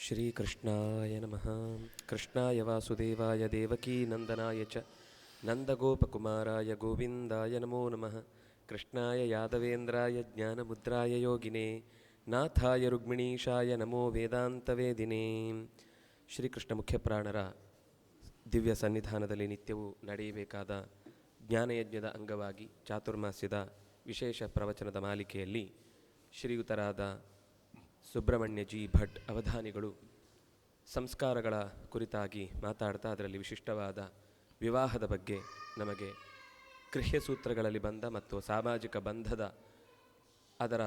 ಶ್ರೀಕೃಷ್ಣಾಯ ನಮಃ. ಕೃಷ್ಣಾಯ ವಾಸುದೇವಾಯ ದೇವಕೀ ನಂದನಾಯ ಚ ನಂದಗೋಪಕುಮಾರಾಯ ಗೋವಿಂದಾಯ ನಮೋ ನಮಃ. ಕೃಷ್ಣಾಯ ಯಾದವೇಂದ್ರಾಯ ಜ್ಞಾನಮುದ್ರಾಯ ಯೋಗಿನೇ ನಾಥಾಯ ರುಕ್ಮಿಣೀಶಾಯ ನಮೋ ವೇದಾಂತವೇದಿನೇ. ಶ್ರೀಕೃಷ್ಣ ಮುಖ್ಯಪ್ರಾಣರ ದಿವ್ಯ ಸನ್ನಿಧಾನದಲ್ಲಿ ನಿತ್ಯವೂ ನಡೆಯಬೇಕಾದ ಜ್ಞಾನಯಜ್ಞದ ಅಂಗವಾಗಿ ಚಾತುರ್ಮಾಸ್ಯದ ವಿಶೇಷ ಪ್ರವಚನದ ಮಾಲಿಕೆಯಲ್ಲಿ ಶ್ರೀಯುತರಾದ ಸುಬ್ರಹ್ಮಣ್ಯ ಜಿ ಭಟ್ ಅವಧಾನಿಗಳು ಸಂಸ್ಕಾರಗಳ ಕುರಿತಾಗಿ ಮಾತಾಡ್ತಾ ಅದರಲ್ಲಿ ವಿಶಿಷ್ಟವಾದ ವಿವಾಹದ ಬಗ್ಗೆ ನಮಗೆ ಗೃಹ್ಯಸೂತ್ರಗಳಲ್ಲಿ ಬಂದ ಮತ್ತು ಸಾಮಾಜಿಕ ಬಂಧದ ಅದರ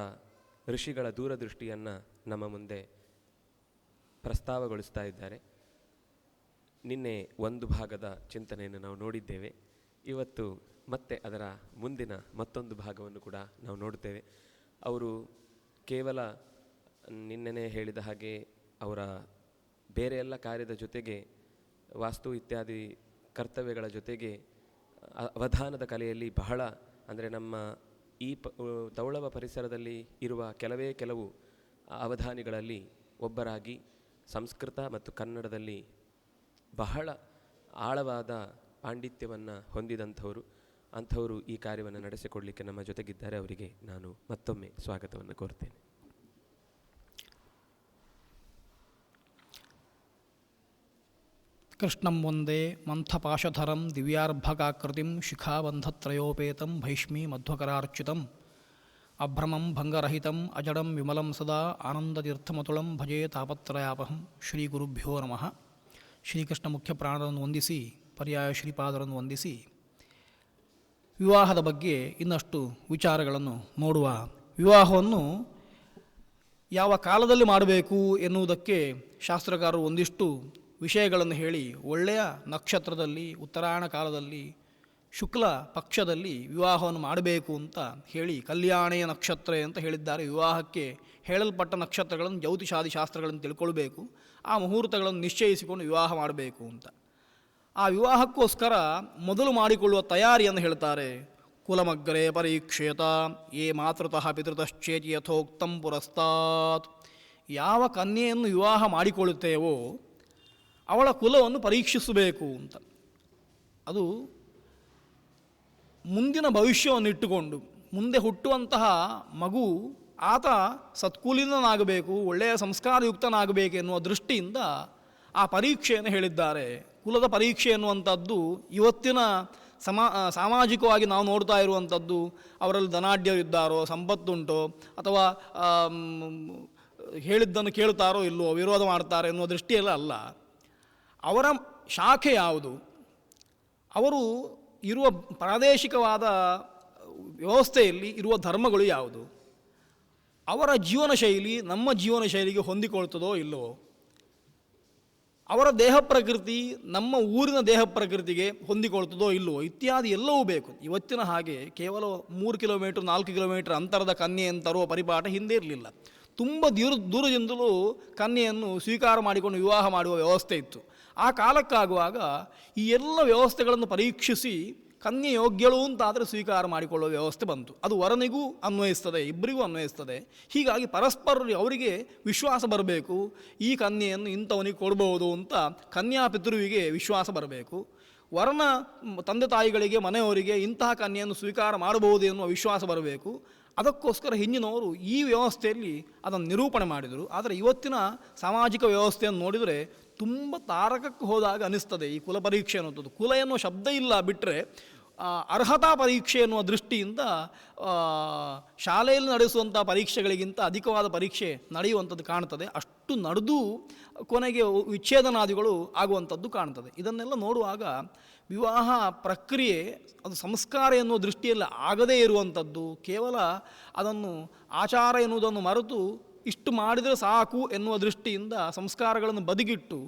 ಋಷಿಗಳ ದೂರದೃಷ್ಟಿಯನ್ನು ನಮ್ಮ ಮುಂದೆ ಪ್ರಸ್ತಾವಗೊಳಿಸ್ತಾ ಇದ್ದಾರೆ. ನಿನ್ನೆ ಒಂದು ಭಾಗದ ಚಿಂತನೆಯನ್ನು ನಾವು ನೋಡಿದ್ದೇವೆ. ಇವತ್ತು ಮತ್ತೆ ಅದರ ಮುಂದಿನ ಮತ್ತೊಂದು ಭಾಗವನ್ನು ಕೂಡ ನಾವು ನೋಡುತ್ತೇವೆ. ಅವರು ಕೇವಲ ನಿನ್ನೆನೇ ಹೇಳಿದ ಹಾಗೆ ಅವರ ಬೇರೆ ಎಲ್ಲ ಕಾರ್ಯದ ಜೊತೆಗೆ ವಾಸ್ತು ಇತ್ಯಾದಿ ಕರ್ತವ್ಯಗಳ ಜೊತೆಗೆ ಅವಧಾನದ ಕಲೆಯಲ್ಲಿ ಬಹಳ ಅಂದರೆ ನಮ್ಮ ಈ ತೌಳವ ಪರಿಸರದಲ್ಲಿ ಇರುವ ಕೆಲವು ಅವಧಾನಿಗಳಲ್ಲಿ ಒಬ್ಬರಾಗಿ ಸಂಸ್ಕೃತ ಮತ್ತು ಕನ್ನಡದಲ್ಲಿ ಬಹಳ ಆಳವಾದ ಪಾಂಡಿತ್ಯವನ್ನು ಹೊಂದಿದಂಥವರು. ಅಂಥವರು ಈ ಕಾರ್ಯವನ್ನು ನಡೆಸಿಕೊಡಲಿಕ್ಕೆ ನಮ್ಮ ಜೊತೆಗಿದ್ದಾರೆ. ಅವರಿಗೆ ನಾನು ಮತ್ತೊಮ್ಮೆ ಸ್ವಾಗತವನ್ನು ಕೋರ್ತೇನೆ. ಕೃಷ್ಣಂ ವಂದೇ ಮಂಥಪಾಶಧರಂ ದಿವ್ಯಾರ್ಭಕಾಕೃತಿಂ ಶಿಖಾಬಂಧತ್ರಯೋಪೇತಂ ಭೈಷ್ಮೀ ಮಧ್ವಕರಾರ್ಚ್ಯುತಂ ಅಭ್ರಮಂ ಭಂಗರಹಿತಂ ಅಜಡಂ ವಿಮಲಂ ಸದಾ ಆನಂದತೀರ್ಥಮತುಳಂ ಭಜೆ ತಾಪತ್ರಯಾಪಹಂ. ಶ್ರೀ ಗುರುಭ್ಯೋ ನಮಃ. ಶ್ರೀಕೃಷ್ಣ ಮುಖ್ಯ ಪ್ರಾಣರನ್ನು ವಂದಿಸಿ ಪರ್ಯಾಯ ಶ್ರೀಪಾದರನ್ನು ವಂದಿಸಿ ವಿವಾಹದ ಬಗ್ಗೆ ಇನ್ನಷ್ಟು ವಿಚಾರಗಳನ್ನು ನೋಡುವ. ವಿವಾಹವನ್ನು ಯಾವ ಕಾಲದಲ್ಲಿ ಮಾಡಬೇಕು ಎನ್ನುವುದಕ್ಕೆ ಶಾಸ್ತ್ರಕಾರರು ಒಂದಿಷ್ಟು ವಿಷಯಗಳನ್ನು ಹೇಳಿ, ಒಳ್ಳೆಯ ನಕ್ಷತ್ರದಲ್ಲಿ ಉತ್ತರಾಯಣ ಕಾಲದಲ್ಲಿ ಶುಕ್ಲ ಪಕ್ಷದಲ್ಲಿ ವಿವಾಹವನ್ನು ಮಾಡಬೇಕು ಅಂತ ಹೇಳಿ ಕಲ್ಯಾಣೀಯ ನಕ್ಷತ್ರ ಅಂತ ಹೇಳಿದ್ದಾರೆ. ವಿವಾಹಕ್ಕೆ ಹೇಳಲ್ಪಟ್ಟ ನಕ್ಷತ್ರಗಳನ್ನು ಜ್ಯೋತಿಷಾದಿ ಶಾಸ್ತ್ರಗಳನ್ನು ತಿಳ್ಕೊಳ್ಬೇಕು, ಆ ಮುಹೂರ್ತಗಳನ್ನು ನಿಶ್ಚಯಿಸಿಕೊಂಡು ವಿವಾಹ ಮಾಡಬೇಕು ಅಂತ. ಆ ವಿವಾಹಕ್ಕೋಸ್ಕರ ಮೊದಲು ಮಾಡಿಕೊಳ್ಳುವ ತಯಾರಿಯನ್ನು ಹೇಳ್ತಾರೆ. ಕುಲಮಗ್ರೆ ಪರೀಕ್ಷೇತ ಯೇ ಮಾತೃತಃ ಪಿತೃತಶ್ಚೇತಿ ಯಥೋಕ್ತಂ ಪುರಸ್ತಾತ್. ಯಾವ ಕನ್ಯೆಯನ್ನು ವಿವಾಹ ಮಾಡಿಕೊಳ್ಳುತ್ತೇವೋ ಅವಳ ಕುಲವನ್ನು ಪರೀಕ್ಷಿಸಬೇಕು ಅಂತ. ಅದು ಮುಂದಿನ ಭವಿಷ್ಯವನ್ನು ಇಟ್ಟುಕೊಂಡು ಮುಂದೆ ಹುಟ್ಟುವಂತಹ ಮಗು ಆತ ಸತ್ಕುಲೀನನಾಗಬೇಕು, ಒಳ್ಳೆಯ ಸಂಸ್ಕಾರಯುಕ್ತನಾಗಬೇಕು ಎನ್ನುವ ದೃಷ್ಟಿಯಿಂದ ಆ ಪರೀಕ್ಷೆಯನ್ನು ಹೇಳಿದ್ದಾರೆ. ಕುಲದ ಪರೀಕ್ಷೆ ಎನ್ನುವಂಥದ್ದು ಇವತ್ತಿನ ಸಾಮಾಜಿಕವಾಗಿ ನಾವು ನೋಡ್ತಾ ಇರುವಂಥದ್ದು, ಅವರಲ್ಲಿ ಧನಾಢ್ಯರಿದ್ದಾರೋ, ಸಂಪತ್ತುಂಟೋ, ಅಥವಾ ಹೇಳಿದ್ದನ್ನು ಕೇಳ್ತಾರೋ ಇಲ್ಲವೋ, ವಿರೋಧ ಮಾಡ್ತಾರೆ ಎನ್ನುವ ದೃಷ್ಟಿಯಲ್ಲ ಅಲ್ಲ. ಅವರ ಶಾಖೆ ಯಾವುದು, ಅವರು ಇರುವ ಪ್ರಾದೇಶಿಕವಾದ ವ್ಯವಸ್ಥೆಯಲ್ಲಿ ಇರುವ ಧರ್ಮಗಳು ಯಾವುದು, ಅವರ ಜೀವನ ಶೈಲಿ ನಮ್ಮ ಜೀವನ ಶೈಲಿಗೆ ಹೊಂದಿಕೊಳ್ತದೋ ಇಲ್ಲವೋ, ಅವರ ದೇಹ ಪ್ರಕೃತಿ ನಮ್ಮ ಊರಿನ ದೇಹ ಪ್ರಕೃತಿಗೆ ಹೊಂದಿಕೊಳ್ತದೋ ಇಲ್ಲವೋ ಇತ್ಯಾದಿ ಎಲ್ಲವೂ ಬೇಕು. ಇವತ್ತಿನ ಹಾಗೆ ಕೇವಲ 3 ಕಿಲೋಮೀಟರ್ 4 ಕಿಲೋಮೀಟರ್ ಅಂತರದ ಕನ್ಯೆಯನ್ನು ತರುವ ಪರಿಪಾಠ ಹಿಂದೆ ಇರಲಿಲ್ಲ. ತುಂಬ ದೂರದಿಂದಲೂ ಕನ್ಯೆಯನ್ನು ಸ್ವೀಕಾರ ಮಾಡಿಕೊಂಡು ವಿವಾಹ ಮಾಡುವ ವ್ಯವಸ್ಥೆ ಇತ್ತು. ಆ ಕಾಲಕ್ಕಾಗುವಾಗ ಈ ಎಲ್ಲ ವ್ಯವಸ್ಥೆಗಳನ್ನು ಪರೀಕ್ಷಿಸಿ ಕನ್ಯೆ ಯೋಗ್ಯಳು ಅಂತಾದರೆ ಸ್ವೀಕಾರ ಮಾಡಿಕೊಳ್ಳುವ ವ್ಯವಸ್ಥೆ ಬಂತು. ಅದು ವರನಿಗೂ ಅನ್ವಯಿಸ್ತದೆ, ಇಬ್ಬರಿಗೂ ಅನ್ವಯಿಸ್ತದೆ. ಹೀಗಾಗಿ ಪರಸ್ಪರ ಅವರಿಗೆ ವಿಶ್ವಾಸ ಬರಬೇಕು, ಈ ಕನ್ಯೆಯನ್ನು ಇಂಥವನಿಗೆ ಕೊಡ್ಬೋದು ಅಂತ ಕನ್ಯಾ ಪಿತೃವಿಗೆ ವಿಶ್ವಾಸ ಬರಬೇಕು. ವರನ ತಂದೆ ತಾಯಿಗಳಿಗೆ ಮನೆಯವರಿಗೆ ಇಂತಹ ಕನ್ಯೆಯನ್ನು ಸ್ವೀಕಾರ ಮಾಡಬಹುದು ಎನ್ನುವ ವಿಶ್ವಾಸ ಬರಬೇಕು. ಅದಕ್ಕೋಸ್ಕರ ಹಿಂದಿನವರು ಈ ವ್ಯವಸ್ಥೆಯಲ್ಲಿ ಅದನ್ನು ನಿರೂಪಣೆ ಮಾಡಿದರು. ಆದರೆ ಇವತ್ತಿನ ಸಾಮಾಜಿಕ ವ್ಯವಸ್ಥೆಯನ್ನು ನೋಡಿದರೆ ತುಂಬ ತಾರಕಕ್ಕೆ ಹೋದಾಗ ಅನಿಸ್ತದೆ ಈ ಕುಲ ಪರೀಕ್ಷೆ ಅನ್ನೋದು. ಕುಲ ಎನ್ನುವ ಶಬ್ದ ಇಲ್ಲ ಬಿಟ್ಟರೆ ಅರ್ಹತಾ ಪರೀಕ್ಷೆ ಎನ್ನುವ ದೃಷ್ಟಿಯಿಂದ ಶಾಲೆಯಲ್ಲಿ ನಡೆಸುವಂಥ ಪರೀಕ್ಷೆಗಳಿಗಿಂತ ಅಧಿಕವಾದ ಪರೀಕ್ಷೆ ನಡೆಯುವಂಥದ್ದು ಕಾಣ್ತದೆ. ಅಷ್ಟು ನಡೆದು ಕೊನೆಗೆ ವಿಚ್ಛೇದನಾದಿಗಳು ಆಗುವಂಥದ್ದು ಕಾಣ್ತದೆ. ಇದನ್ನೆಲ್ಲ ನೋಡುವಾಗ ವಿವಾಹ ಪ್ರಕ್ರಿಯೆ ಅದು ಸಂಸ್ಕಾರ ಎನ್ನುವ ದೃಷ್ಟಿಯಲ್ಲಿ ಆಗದೇ ಇರುವಂಥದ್ದು, ಕೇವಲ ಅದನ್ನು ಆಚಾರ ಎನ್ನುವುದನ್ನು ಮರೆತು ಇಷ್ಟು ಮಾಡಿದರೆ ಸಾಕು ಎನ್ನುವ ದೃಷ್ಟಿಯಿಂದ ಸಂಸ್ಕಾರಗಳನ್ನು ಬದಿಗಿಟ್ಟು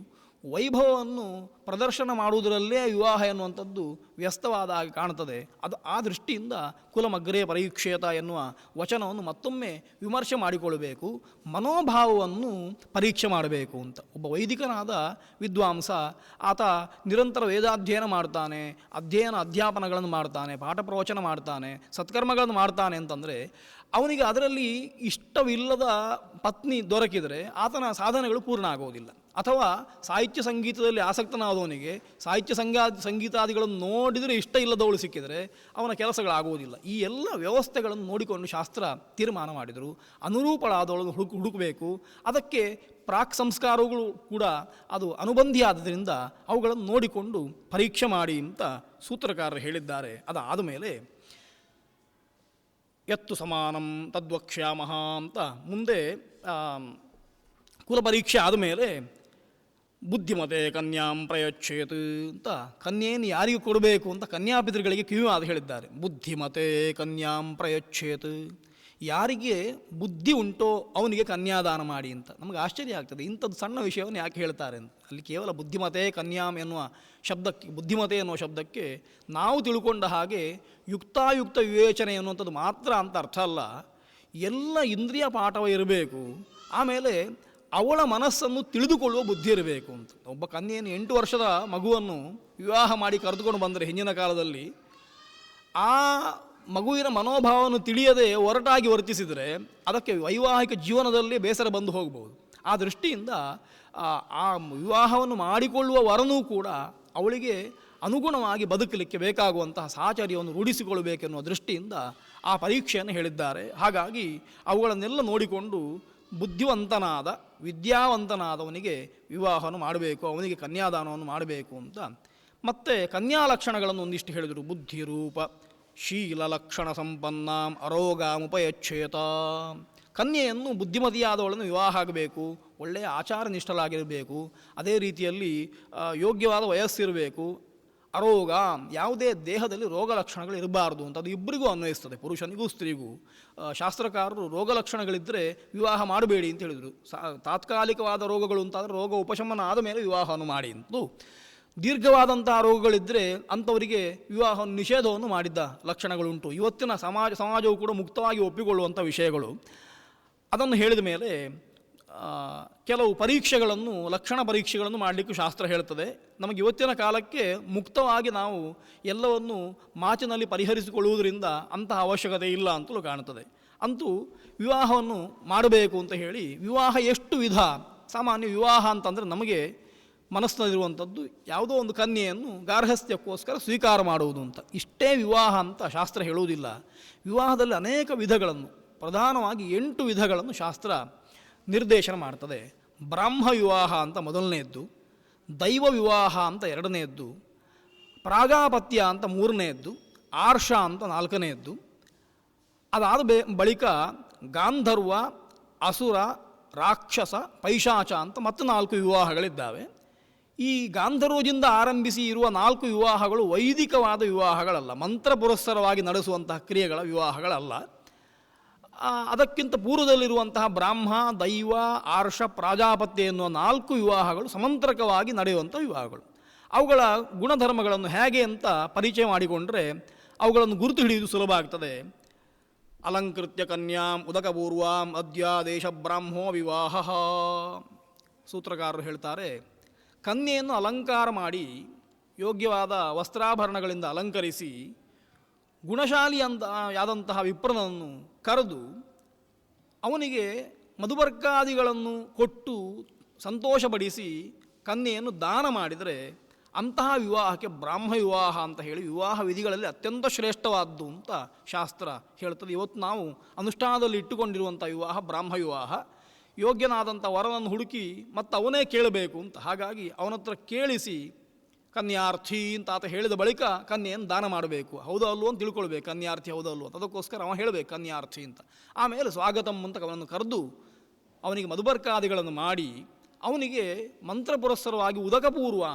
ವೈಭವವನ್ನು ಪ್ರದರ್ಶನ ಮಾಡುವುದರಲ್ಲೇ ವಿವಾಹ ಎನ್ನುವಂಥದ್ದು ವ್ಯಸ್ತವಾದ ಹಾಗೆ ಕಾಣ್ತದೆ. ಅದು ಆ ದೃಷ್ಟಿಯಿಂದ ಕುಲಮಗ್ರೇ ಪರೀಕ್ಷೇತ ಎನ್ನುವ ವಚನವನ್ನು ಮತ್ತೊಮ್ಮೆ ವಿಮರ್ಶೆ ಮಾಡಿಕೊಳ್ಳಬೇಕು. ಮನೋಭಾವವನ್ನು ಪರೀಕ್ಷೆ ಮಾಡಬೇಕು ಅಂತ. ಒಬ್ಬ ವೈದಿಕನಾದ ವಿದ್ವಾಂಸ ಆತ ನಿರಂತರ ವೇದಾಧ್ಯಯನ ಮಾಡ್ತಾನೆ, ಅಧ್ಯಯನ ಅಧ್ಯಾಪನಗಳನ್ನು ಮಾಡ್ತಾನೆ, ಪಾಠ ಪ್ರವಚನ ಮಾಡ್ತಾನೆ, ಸತ್ಕರ್ಮಗಳನ್ನು ಮಾಡ್ತಾನೆ ಅಂತಂದರೆ ಅವನಿಗೆ ಅದರಲ್ಲಿ ಇಷ್ಟವಿಲ್ಲದ ಪತ್ನಿ ದೊರಕಿದರೆ ಆತನ ಸಾಧನೆಗಳು ಪೂರ್ಣ ಆಗುವುದಿಲ್ಲ. ಅಥವಾ ಸಾಹಿತ್ಯ ಸಂಗೀತದಲ್ಲಿ ಆಸಕ್ತನಾದವನಿಗೆ ಸಾಹಿತ್ಯ ಸಂಗೀತಾದಿಗಳನ್ನು ನೋಡಿದರೆ ಇಷ್ಟ ಇಲ್ಲದವಳು ಸಿಕ್ಕಿದರೆ ಅವನ ಕೆಲಸಗಳಾಗುವುದಿಲ್ಲ. ಈ ಎಲ್ಲ ವ್ಯವಸ್ಥೆಗಳನ್ನು ನೋಡಿಕೊಂಡು ಶಾಸ್ತ್ರ ತೀರ್ಮಾನ ಮಾಡಿದರು. ಅನುರೂಪಳಾದವಳನ್ನು ಹುಡುಕಬೇಕು. ಅದಕ್ಕೆ ಪ್ರಾಕ್ ಸಂಸ್ಕಾರಗಳು ಕೂಡ ಅದು ಅನುಬಂಧಿಯಾದ್ದರಿಂದ ಅವುಗಳನ್ನು ನೋಡಿಕೊಂಡು ಪರೀಕ್ಷೆ ಮಾಡಿ ಅಂತ ಸೂತ್ರಕಾರರು ಹೇಳಿದ್ದಾರೆ. ಅದಾದ ಮೇಲೆ ಯತ್ತು ಸಮಾನಂ ತದ್ವಕ್ಷ್ಯಾಮಃ ಅಂತ ಮುಂದೆ ಕುಲಪರೀಕ್ಷೆ ಆದಮೇಲೆ ಬುದ್ಧಿಮತೆ ಕನ್ಯಾಂ ಪ್ರಯಚ್ಛೇತ್ ಅಂತ ಕನ್ಯೆಯನ್ನು ಯಾರಿಗೆ ಕೊಡಬೇಕು ಅಂತ ಕನ್ಯಾಪಿತೃಗಳಿಗೆ ಕಿವಿಮಾತು ಹೇಳಿದ್ದಾರೆ. ಬುದ್ಧಿಮತೆ ಕನ್ಯಾಂ ಪ್ರಯಚ್ಛೇತ್, ಯಾರಿಗೆ ಬುದ್ಧಿ ಉಂಟೋ ಅವನಿಗೆ ಕನ್ಯಾದಾನ ಮಾಡಿ ಅಂತ. ನಮಗೆ ಆಶ್ಚರ್ಯ ಆಗ್ತದೆ ಇಂಥದ್ದು ಸಣ್ಣ ವಿಷಯವನ್ನು ಯಾಕೆ ಹೇಳ್ತಾರೆ ಅಂತ. ಅಲ್ಲಿ ಕೇವಲ ಬುದ್ಧಿಮತೆ ಕನ್ಯಾಂ ಎನ್ನುವ ಶಬ್ದಕ್ಕೆ, ಬುದ್ಧಿಮತೆ ಎನ್ನುವ ಶಬ್ದಕ್ಕೆ ನಾವು ತಿಳ್ಕೊಂಡ ಹಾಗೆ ಯುಕ್ತಾಯುಕ್ತ ವಿವೇಚನೆ ಎನ್ನುವಂಥದ್ದು ಮಾತ್ರ ಅಂತ ಅರ್ಥ ಅಲ್ಲ. ಎಲ್ಲ ಇಂದ್ರಿಯ ಪಾಠವ ಇರಬೇಕು. ಆಮೇಲೆ ಅವಳ ಮನಸ್ಸನ್ನು ತಿಳಿದುಕೊಳ್ಳುವ ಬುದ್ಧಿ ಇರಬೇಕು ಅಂತ. ಒಬ್ಬ ಕನ್ಯೆಯನ್ನು 8 ವರ್ಷದ ಮಗುವನ್ನು ವಿವಾಹ ಮಾಡಿ ಕರೆದುಕೊಂಡು ಬಂದರೆ ಹಿಂದಿನ ಕಾಲದಲ್ಲಿ ಆ ಮಗುವಿನ ಮನೋಭಾವವನ್ನು ತಿಳಿಯದೆ ಒರಟಾಗಿ ವರ್ತಿಸಿದರೆ ಅದಕ್ಕೆ ವೈವಾಹಿಕ ಜೀವನದಲ್ಲಿ ಬೇಸರ ಬಂದು ಹೋಗ್ಬೋದು. ಆ ದೃಷ್ಟಿಯಿಂದ ಆ ವಿವಾಹವನ್ನು ಮಾಡಿಕೊಳ್ಳುವ ವರನೂ ಕೂಡ ಅವಳಿಗೆ ಅನುಗುಣವಾಗಿ ಬದುಕಲಿಕ್ಕೆ ಬೇಕಾಗುವಂತಹ ಸಾಹಚರ್ಯವನ್ನು ರೂಢಿಸಿಕೊಳ್ಳಬೇಕೆನ್ನುವ ದೃಷ್ಟಿಯಿಂದ ಆ ಪರೀಕ್ಷೆಯನ್ನು ಹೇಳಿದ್ದಾರೆ. ಹಾಗಾಗಿ ಅವುಗಳನ್ನೆಲ್ಲ ನೋಡಿಕೊಂಡು ಬುದ್ಧಿವಂತನಾದ ವಿದ್ಯಾವಂತನಾದವನಿಗೆ ವಿವಾಹವನ್ನು ಮಾಡಬೇಕು, ಅವನಿಗೆ ಕನ್ಯಾದಾನವನ್ನು ಮಾಡಬೇಕು ಅಂತ. ಮತ್ತು ಕನ್ಯಾ ಲಕ್ಷಣಗಳನ್ನು ಒಂದಿಷ್ಟು ಹೇಳಿದರು. ಬುದ್ಧಿರೂಪ ಶೀಲ ಲಕ್ಷಣ ಸಂಪನ್ನಾಂ ಅರೋಗಾಮುಪಯಚ್ಛೇತ. ಕನ್ಯೆಯನ್ನು ಬುದ್ಧಿಮತಿಯಾದವಳನ್ನು ವಿವಾಹ ಆಗಬೇಕು, ಒಳ್ಳೆಯ ಆಚಾರನಿಷ್ಠಲಾಗಿರಬೇಕು, ಅದೇ ರೀತಿಯಲ್ಲಿ ಯೋಗ್ಯವಾದ ವಯಸ್ಸಿರಬೇಕು, ಅರೋಗ ಯಾವುದೇ ದೇಹದಲ್ಲಿ ರೋಗ ಲಕ್ಷಣಗಳು ಇರಬಾರ್ದು ಅಂತ. ಅದು ಇಬ್ಬರಿಗೂ ಅನ್ವಯಿಸ್ತದೆ, ಪುರುಷನಿಗೂ ಸ್ತ್ರೀಗೂ. ಶಾಸ್ತ್ರಕಾರರು ರೋಗ ಲಕ್ಷಣಗಳಿದ್ದರೆ ವಿವಾಹ ಮಾಡಬೇಡಿ ಅಂತ ಹೇಳಿದರು. ತಾತ್ಕಾಲಿಕವಾದ ರೋಗಗಳು ಅಂತಾದರೆ ರೋಗ ಉಪಶಮನ ಆದ ಮೇಲೆ ವಿವಾಹವನ್ನು ಮಾಡಿ ಅಂತೂ. ದೀರ್ಘವಾದಂತಹ ರೋಗಗಳಿದ್ದರೆ ಅಂಥವರಿಗೆ ವಿವಾಹವನ್ನು ನಿಷೇಧವನ್ನು ಮಾಡಿದ್ದ ಲಕ್ಷಣಗಳುಂಟು. ಇವತ್ತಿನ ಸಮಾಜವು ಕೂಡ ಮುಕ್ತವಾಗಿ ಒಪ್ಪಿಕೊಳ್ಳುವಂಥ ವಿಷಯಗಳು. ಅದನ್ನು ಹೇಳಿದ ಮೇಲೆ ಕೆಲವು ಪರೀಕ್ಷೆಗಳನ್ನು, ಲಕ್ಷಣ ಪರೀಕ್ಷೆಗಳನ್ನು ಮಾಡಲಿಕ್ಕೂ ಶಾಸ್ತ್ರ ಹೇಳ್ತದೆ. ನಮಗೆ ಇವತ್ತಿನ ಕಾಲಕ್ಕೆ ಮುಕ್ತವಾಗಿ ನಾವು ಎಲ್ಲವನ್ನು ಮಾತಿನಲ್ಲಿ ಪರಿಹರಿಸಿಕೊಳ್ಳುವುದರಿಂದ ಅಂತಹ ಅವಶ್ಯಕತೆ ಇಲ್ಲ ಅಂತಲೂ ಕಾಣುತ್ತದೆ. ಅಂತೂ ವಿವಾಹವನ್ನು ಮಾಡಬೇಕು ಅಂತ ಹೇಳಿ, ವಿವಾಹ ಎಷ್ಟು ವಿಧ? ಸಾಮಾನ್ಯ ವಿವಾಹ ಅಂತಂದರೆ ನಮಗೆ ಮನಸ್ಸಿನಲ್ಲಿರುವಂಥದ್ದು ಯಾವುದೋ ಒಂದು ಕನ್ಯೆಯನ್ನು ಗಾರ್ಹಸ್ಥ್ಯಕ್ಕೋಸ್ಕರ ಸ್ವೀಕಾರ ಮಾಡುವುದು ಅಂತ. ಇಷ್ಟೇ ವಿವಾಹ ಅಂತ ಶಾಸ್ತ್ರ ಹೇಳುವುದಿಲ್ಲ. ವಿವಾಹದಲ್ಲಿ ಅನೇಕ ವಿಧಗಳನ್ನು, ಪ್ರಧಾನವಾಗಿ 8 ವಿಧಗಳನ್ನು ಶಾಸ್ತ್ರ ನಿರ್ದೇಶನ ಮಾಡ್ತದೆ. ಬ್ರಾಹ್ಮ ವಿವಾಹ ಅಂತ ಮೊದಲನೆಯದ್ದು, ದೈವ ವಿವಾಹ ಅಂತ ಎರಡನೆಯದ್ದು, ಪ್ರಾಗಾಪತ್ಯ ಅಂತ ಮೂರನೆಯದ್ದು, ಆರ್ಷ ಅಂತ ನಾಲ್ಕನೆಯದ್ದು. ಅದಾದ ಬಳಿಕ ಗಾಂಧರ್ವ, ಅಸುರ, ರಾಕ್ಷಸ, ಪೈಶಾಚ ಅಂತ ಮತ್ತೆ 4 ವಿವಾಹಗಳಿದ್ದಾವೆ. ಈ ಗಾಂಧರ್ವದಿಂದ ಆರಂಭಿಸಿ ಇರುವ 4 ವಿವಾಹಗಳು ವೈದಿಕವಾದ ವಿವಾಹಗಳಲ್ಲ, ಮಂತ್ರ ಪುರಸ್ಸರವಾಗಿ ನಡೆಸುವಂತಹ ಕ್ರಿಯೆಗಳ ವಿವಾಹಗಳಲ್ಲ. ಅದಕ್ಕಿಂತ ಪೂರ್ವದಲ್ಲಿರುವಂತಹ ಬ್ರಾಹ್ಮ, ದೈವ, ಆರ್ಷ, ಪ್ರಾಜಾಪತ್ಯ ಎನ್ನುವ 4 ವಿವಾಹಗಳು ಸಮಂತ್ರಕವಾಗಿ ನಡೆಯುವಂಥ ವಿವಾಹಗಳು. ಅವುಗಳ ಗುಣಧರ್ಮಗಳನ್ನು ಹೇಗೆ ಅಂತ ಪರಿಚಯ ಮಾಡಿಕೊಂಡ್ರೆ ಅವುಗಳನ್ನು ಗುರುತು ಹಿಡಿಯುವುದು ಸುಲಭ ಆಗ್ತದೆ. ಅಲಂಕೃತ್ಯ ಕನ್ಯಾಂ ಉದಕಪೂರ್ವಾಂ ಅದ್ಯಾದೇಶ ಬ್ರಾಹ್ಮೋ ವಿವಾಹ. ಸೂತ್ರಕಾರರು ಹೇಳ್ತಾರೆ, ಕನ್ಯೆಯನ್ನು ಅಲಂಕಾರ ಮಾಡಿ ಯೋಗ್ಯವಾದ ವಸ್ತ್ರಾಭರಣಗಳಿಂದ ಅಲಂಕರಿಸಿ ಯಾದಂತಹ ವಿಪ್ರನನ್ನು ಕರೆದು ಅವನಿಗೆ ಮಧುಬರ್ಕಾದಿಗಳನ್ನು ಕೊಟ್ಟು ಸಂತೋಷಪಡಿಸಿ ಕನ್ಯೆಯನ್ನು ದಾನ ಮಾಡಿದರೆ ಅಂತಹ ವಿವಾಹಕ್ಕೆ ಬ್ರಾಹ್ಮ ವಿವಾಹ ಅಂತ ಹೇಳಿ ವಿವಾಹ ವಿಧಿಗಳಲ್ಲಿ ಅತ್ಯಂತ ಶ್ರೇಷ್ಠವಾದ್ದು ಅಂತ ಶಾಸ್ತ್ರ ಹೇಳ್ತದೆ. ಇವತ್ತು ನಾವು ಅನುಷ್ಠಾನದಲ್ಲಿ ಇಟ್ಟುಕೊಂಡಿರುವಂಥ ವಿವಾಹ ಬ್ರಾಹ್ಮ ವಿವಾಹ. ಯೋಗ್ಯನಾದಂಥ ವರನನ್ನು ಹುಡುಕಿ ಮತ್ತು ಅವನೇ ಕೇಳಬೇಕು ಅಂತ. ಹಾಗಾಗಿ ಅವನತ್ರ ಕೇಳಿಸಿ ಕನ್ಯಾರ್ಥಿ ಅಂತ ಆತ ಹೇಳಿದ ಬಳಿಕ ಕನ್ಯೆಯನ್ನು ದಾನ ಮಾಡಬೇಕು. ಹೌದೋ ಅಲ್ವೋ ಅಂತ ತಿಳ್ಕೊಳ್ಬೇಕು, ಕನ್ಯಾರ್ಥಿ ಹೌದೋ ಅಲ್ವೋ. ಅದಕ್ಕೋಸ್ಕರ ಅವ ಹೇಳಬೇಕು ಕನ್ಯಾರ್ಥಿ ಅಂತ. ಆಮೇಲೆ ಸ್ವಾಗತಂ ಅಂತ ಅವನನ್ನು ಕರೆದು ಅವನಿಗೆ ಮಧುಬರ್ಕಾದಿಗಳನ್ನು ಮಾಡಿ ಅವನಿಗೆ ಮಂತ್ರ ಪುರಸ್ಸರವಾಗಿ ಉದಕಪೂರ್ವ